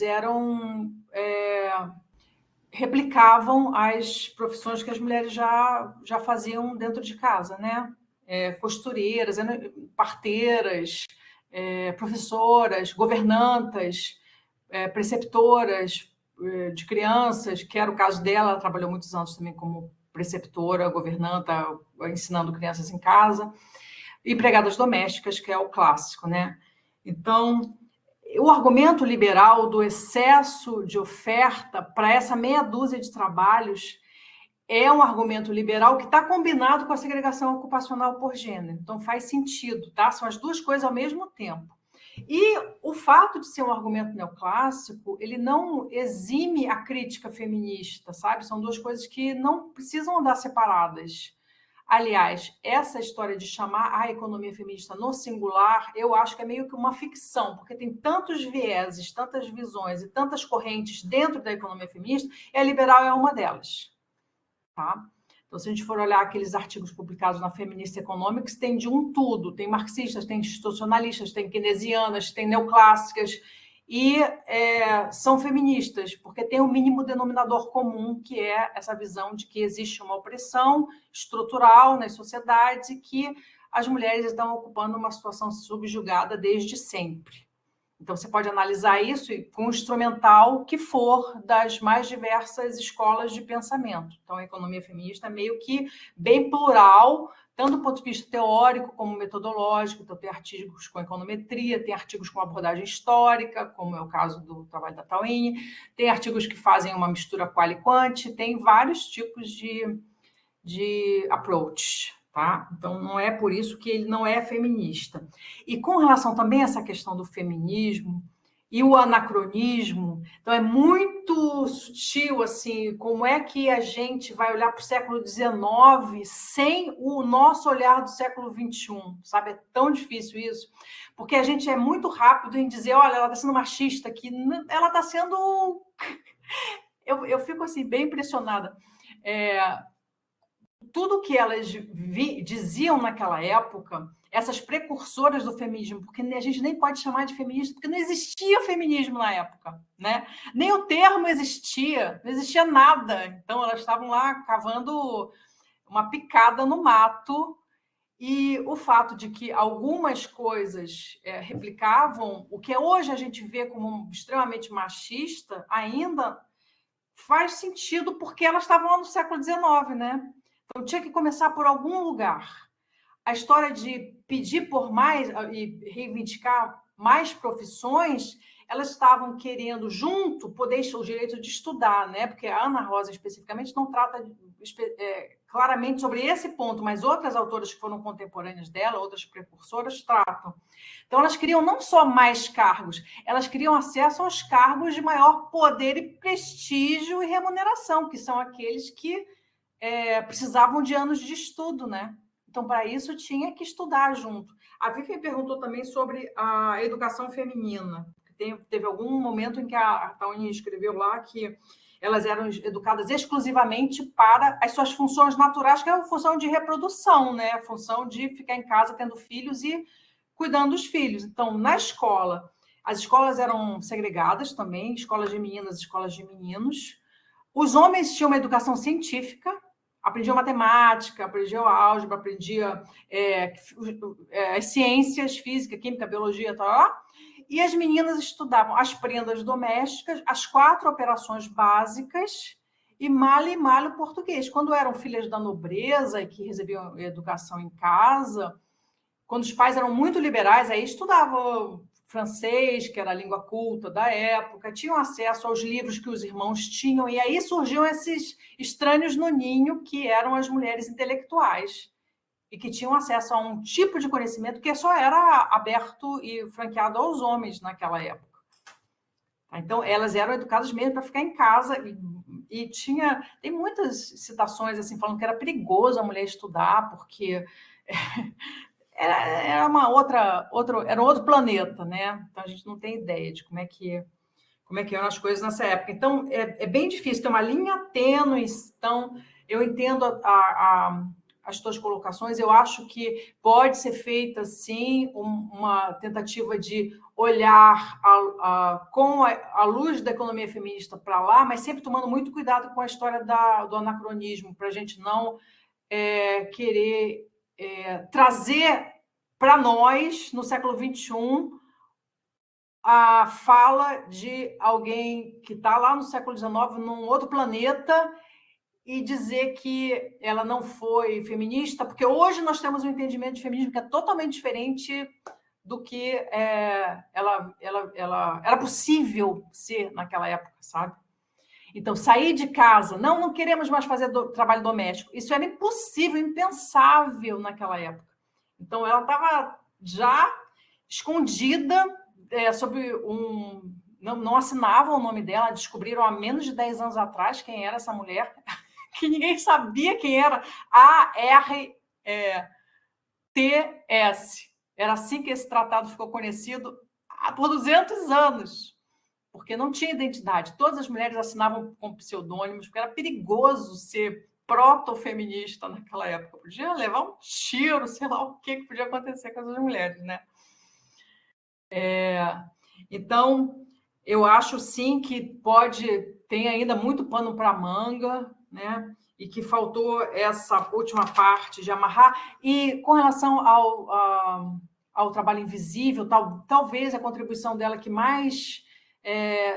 replicavam as profissões que as mulheres já faziam dentro de casa, né? Costureiras, parteiras, professoras, governantas, preceptoras de crianças, que era o caso dela, ela trabalhou muitos anos também como preceptora, governanta, ensinando crianças em casa, e empregadas domésticas, que é o clássico, né? Então, o argumento liberal do excesso de oferta para essa meia dúzia de trabalhos é um argumento liberal que está combinado com a segregação ocupacional por gênero. Então, faz sentido, tá? São as duas coisas ao mesmo tempo. E o fato de ser um argumento neoclássico, ele não exime a crítica feminista, sabe? São duas coisas que não precisam andar separadas. Aliás, essa história de chamar a economia feminista no singular, eu acho que é meio que uma ficção, porque tem tantos vieses, tantas visões e tantas correntes dentro da economia feminista, e a liberal é uma delas, tá? Então, se a gente for olhar aqueles artigos publicados na Feminist Economics, tem de um tudo. Tem marxistas, tem institucionalistas, tem keynesianas, tem neoclássicas, e são feministas, porque tem um mínimo denominador comum, que é essa visão de que existe uma opressão estrutural nas sociedades e que as mulheres estão ocupando uma situação subjugada desde sempre. Então, você pode analisar isso com o instrumental que for das mais diversas escolas de pensamento. Então, a economia feminista é meio que bem plural, tanto do ponto de vista teórico como metodológico. Então, tem artigos com econometria, tem artigos com abordagem histórica, como é o caso do trabalho da Tawini, tem artigos que fazem uma mistura qual e quant, tem vários tipos de approach. Tá? Então, não é por isso que ele não é feminista. E com relação também a essa questão do feminismo e o anacronismo, então é muito sutil, assim, como é que a gente vai olhar para o século XIX sem o nosso olhar do século XXI, sabe? É tão difícil isso, porque a gente é muito rápido em dizer, olha, ela está sendo machista aqui, ela está sendo... Eu fico, assim, bem impressionada. Tudo que elas diziam naquela época, essas precursoras do feminismo, porque a gente nem pode chamar de feminismo, porque não existia feminismo na época, né? Nem o termo existia, não existia nada. Então, elas estavam lá cavando uma picada no mato, e o fato de que algumas coisas replicavam o que hoje a gente vê como extremamente machista, ainda faz sentido, porque elas estavam lá no século XIX, né? Então, tinha que começar por algum lugar. A história de pedir por mais e reivindicar mais profissões, elas estavam querendo, junto, poder o direito de estudar, né? Porque a Ana Rosa, especificamente, não trata claramente sobre esse ponto, mas outras autoras que foram contemporâneas dela, outras precursoras, tratam. Então, elas queriam não só mais cargos, elas queriam acesso aos cargos de maior poder e prestígio e remuneração, que são aqueles que precisavam de anos de estudo, né? Então, para isso, tinha que estudar junto. A Vivian perguntou também sobre a educação feminina. Teve algum momento em que a Tawane escreveu lá que elas eram educadas exclusivamente para as suas funções naturais, que é a função de reprodução, né? A função de ficar em casa tendo filhos e cuidando dos filhos. Então, na escola, as escolas eram segregadas também, escolas de meninas, escolas de meninos. Os homens tinham uma educação científica, aprendiam matemática, aprendiam álgebra, aprendiam as ciências, física, química, biologia, tal. E as meninas estudavam as prendas domésticas, as 4 operações básicas e mal o português. Quando eram filhas da nobreza e que recebiam educação em casa, quando os pais eram muito liberais, aí estudavam francês, que era a língua culta da época, tinham acesso aos livros que os irmãos tinham, e aí surgiam esses estranhos no ninho, que eram as mulheres intelectuais, e que tinham acesso a um tipo de conhecimento que só era aberto e franqueado aos homens naquela época. Então, elas eram educadas mesmo para ficar em casa, e tem muitas citações assim, falando que era perigoso a mulher estudar, porque era era outro planeta, né? Então, a gente não tem ideia de como é que eram as coisas nessa época. Então, é bem difícil, tem uma linha tênue. Então, eu entendo as tuas colocações, eu acho que pode ser feita, sim, uma tentativa de olhar com a luz da economia feminista para lá, mas sempre tomando muito cuidado com a história do anacronismo, para a gente não querer trazer para nós, no século XXI, a fala de alguém que está lá no século XIX, num outro planeta, e dizer que ela não foi feminista, porque hoje nós temos um entendimento de feminismo que é totalmente diferente do que ela era possível ser naquela época, sabe? Então, sair de casa, não queremos mais fazer trabalho doméstico, isso era impossível, impensável naquela época. Então, ela estava já escondida sobre não assinavam o nome dela, descobriram há menos de 10 anos atrás quem era essa mulher, que ninguém sabia quem era, ARTS. Era assim que esse tratado ficou conhecido por 200 anos, porque não tinha identidade. Todas as mulheres assinavam com pseudônimos, porque era perigoso ser proto-feminista naquela época. Podia levar um tiro, sei lá o que podia acontecer com essas mulheres, né? Então, eu acho, sim, que tem ainda muito pano para manga, né? E que faltou essa última parte de amarrar. E com relação ao trabalho invisível, talvez a contribuição dela que mais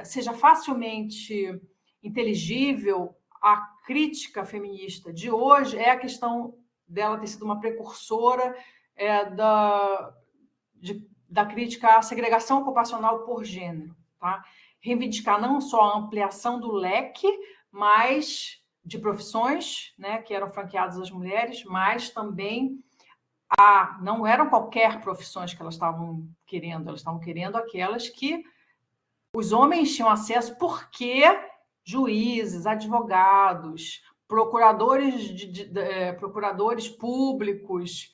seja facilmente inteligível à crítica feminista de hoje é a questão dela ter sido uma precursora da crítica à segregação ocupacional por gênero, tá? Reivindicar não só a ampliação do leque, mas de profissões, né, que eram franqueadas às mulheres, mas também não eram qualquer profissões que elas estavam querendo aquelas que os homens tinham acesso, porque juízes, advogados, procuradores públicos,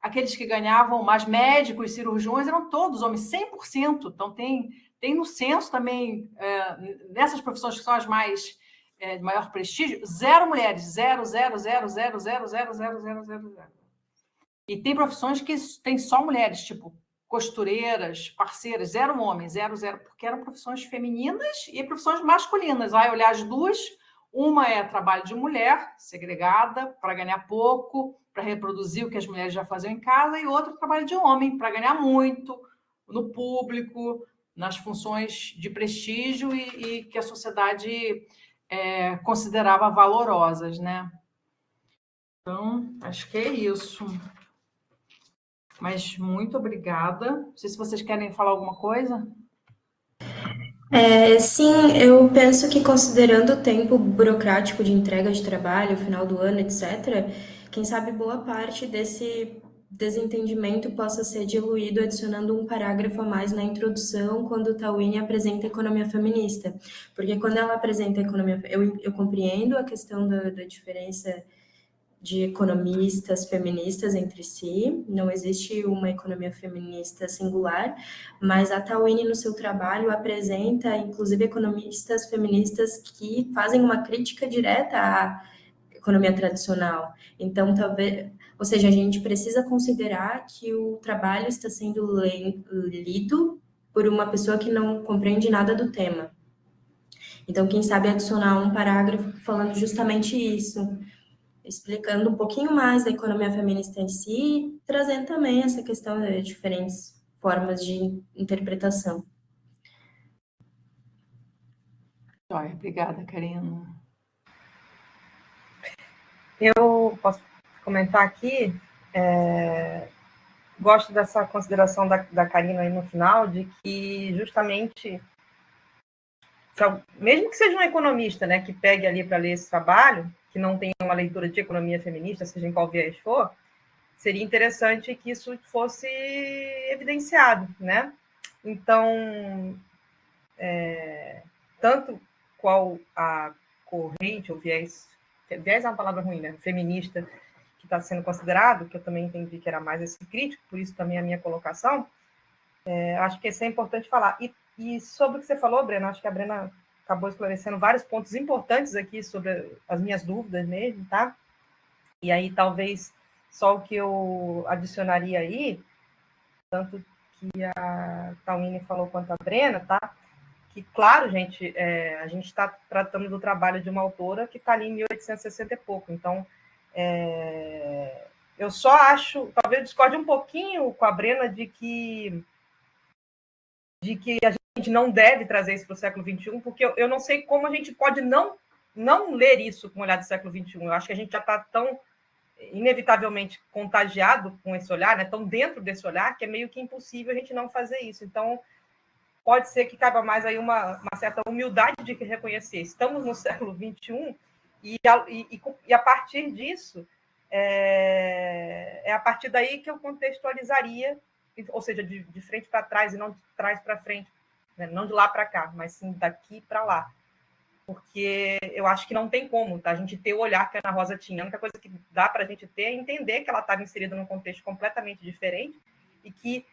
aqueles que ganhavam mais, médicos, cirurgiões, eram todos homens, 100%. Então, tem no censo também, nessas profissões que são as mais de maior prestígio, 0 mulheres, 0. E tem profissões que tem só mulheres, tipo costureiras, parceiras, 0 homens, 0, porque eram profissões femininas e profissões masculinas. Vai olhar as duas, uma é trabalho de mulher, segregada, para ganhar pouco, para reproduzir o que as mulheres já faziam em casa, e outro trabalho de homem, para ganhar muito, no público, nas funções de prestígio e que a sociedade considerava valorosas, né? Então, acho que é isso. Mas muito obrigada. Não sei se vocês querem falar alguma coisa. Sim, eu penso que considerando o tempo burocrático de entrega de trabalho, final do ano, etc., quem sabe boa parte desse desentendimento possa ser diluído adicionando um parágrafo a mais na introdução quando Tawane apresenta a economia feminista. Porque quando ela apresenta a economia, eu compreendo a questão da diferença de economistas feministas entre si, não existe uma economia feminista singular, mas a Tawini, no seu trabalho, apresenta, inclusive, economistas feministas que fazem uma crítica direta à economia tradicional. Então, talvez, ou seja, a gente precisa considerar que o trabalho está sendo lido por uma pessoa que não compreende nada do tema. Então, quem sabe adicionar um parágrafo falando justamente isso, explicando um pouquinho mais da economia feminista em si, trazendo também essa questão de diferentes formas de interpretação. Obrigada, Karina. Eu posso comentar aqui, gosto dessa consideração da Karina aí no final, de que justamente, mesmo que seja um economista, né, que pegue ali para ler esse trabalho, que não tenha uma leitura de economia feminista, seja em qual viés for, seria interessante que isso fosse evidenciado, né? Então, tanto qual a corrente ou viés é uma palavra ruim, né? Feminista, que está sendo considerado, que eu também entendi que era mais esse crítico, por isso também a minha colocação, acho que isso é importante falar. E sobre o que você falou, Brena, acho que a Brena acabou esclarecendo vários pontos importantes aqui sobre as minhas dúvidas mesmo, tá? E aí, talvez, só o que eu adicionaria aí, tanto que a Tawini falou quanto a Brena, tá? Que, claro, gente, a gente está tratando do trabalho de uma autora que está ali em 1860 e pouco. Então, eu só acho, talvez eu discorde um pouquinho com a Brena de que a gente não deve trazer isso para o século XXI, porque eu não sei como a gente pode não ler isso com o olhar do século XXI. Eu acho que a gente já está tão inevitavelmente contagiado com esse olhar, né, tão dentro desse olhar, que é meio que impossível a gente não fazer isso. Então, pode ser que caiba mais aí uma certa humildade de reconhecer. Estamos no século XXI e a partir disso, é a partir daí que eu contextualizaria, ou seja, de frente para trás e não de trás para frente, né? Não de lá para cá, mas sim daqui para lá. Porque eu acho que não tem como, tá? A gente ter o olhar que a Ana Rosa tinha. A única coisa que dá para a gente ter é entender que ela estava inserida num contexto completamente diferente e que,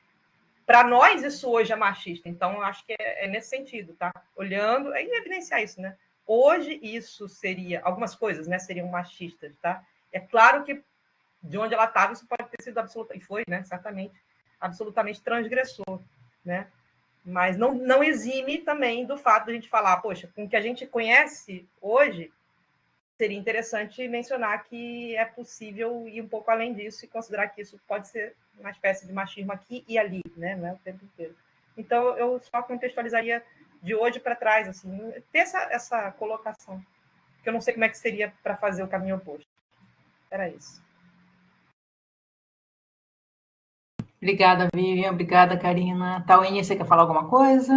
para nós, isso hoje é machista. Então, eu acho que é nesse sentido, tá? Olhando, e evidenciar isso, né? Hoje, isso seria... Algumas coisas, né? Seriam machistas, tá? É claro que, de onde ela estava, isso pode ter sido absolutamente... E foi, né? Certamente, absolutamente transgressor, né? Mas não exime também do fato de a gente falar, poxa, com o que a gente conhece hoje, seria interessante mencionar que é possível ir um pouco além disso e considerar que isso pode ser uma espécie de machismo aqui e ali, né? Não é o tempo inteiro. Então, eu só contextualizaria de hoje para trás, assim, ter essa colocação, que eu não sei como é que seria para fazer o caminho oposto. Era isso. Obrigada, Vivian. Obrigada, Karina. Tawini, você quer falar alguma coisa?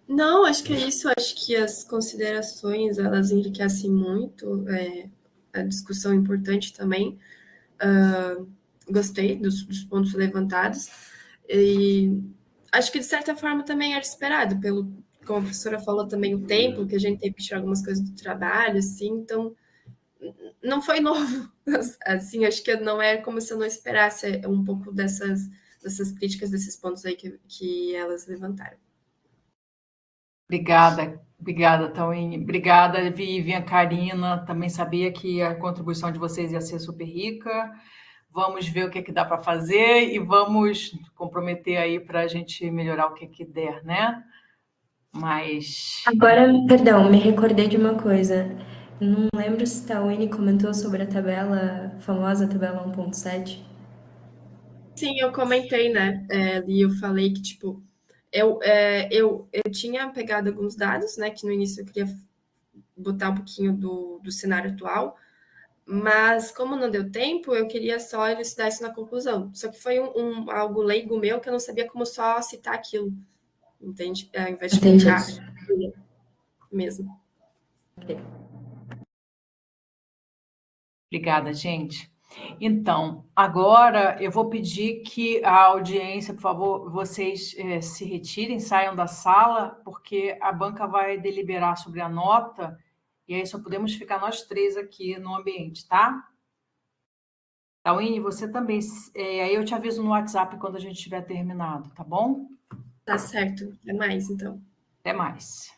Não, acho que é isso. Acho que as considerações, elas enriquecem muito. A discussão é importante também. Gostei dos pontos levantados. E acho que, de certa forma, também era esperado, como a professora falou também, o tempo, que a gente teve que tirar algumas coisas do trabalho, assim, então não foi novo. Assim, acho que não é como se eu não esperasse um pouco dessas críticas, desses pontos aí que elas levantaram. Obrigada, Tawini. Obrigada, Vivian, Karina. Também sabia que a contribuição de vocês ia ser super rica. Vamos ver o que dá para fazer e vamos comprometer aí para a gente melhorar o que der, né? Mas... Agora, perdão, me recordei de uma coisa. Não lembro se Tawini comentou sobre a famosa tabela 1.7. Sim, eu comentei, né? E eu falei que, tipo, eu tinha pegado alguns dados, né? Que no início eu queria botar um pouquinho do cenário atual, mas como não deu tempo, eu queria só elucidar isso na conclusão. Só que foi algo leigo meu que eu não sabia como só citar aquilo, entende? Ao invés de explicar mesmo. Obrigada, gente. Então, agora eu vou pedir que a audiência, por favor, vocês se retirem, saiam da sala, porque a banca vai deliberar sobre a nota E aí só podemos ficar nós 3 aqui no ambiente, tá? Tauine, você também. Aí eu te aviso no WhatsApp quando a gente tiver terminado, tá bom? Tá certo. Até mais, então. Até mais.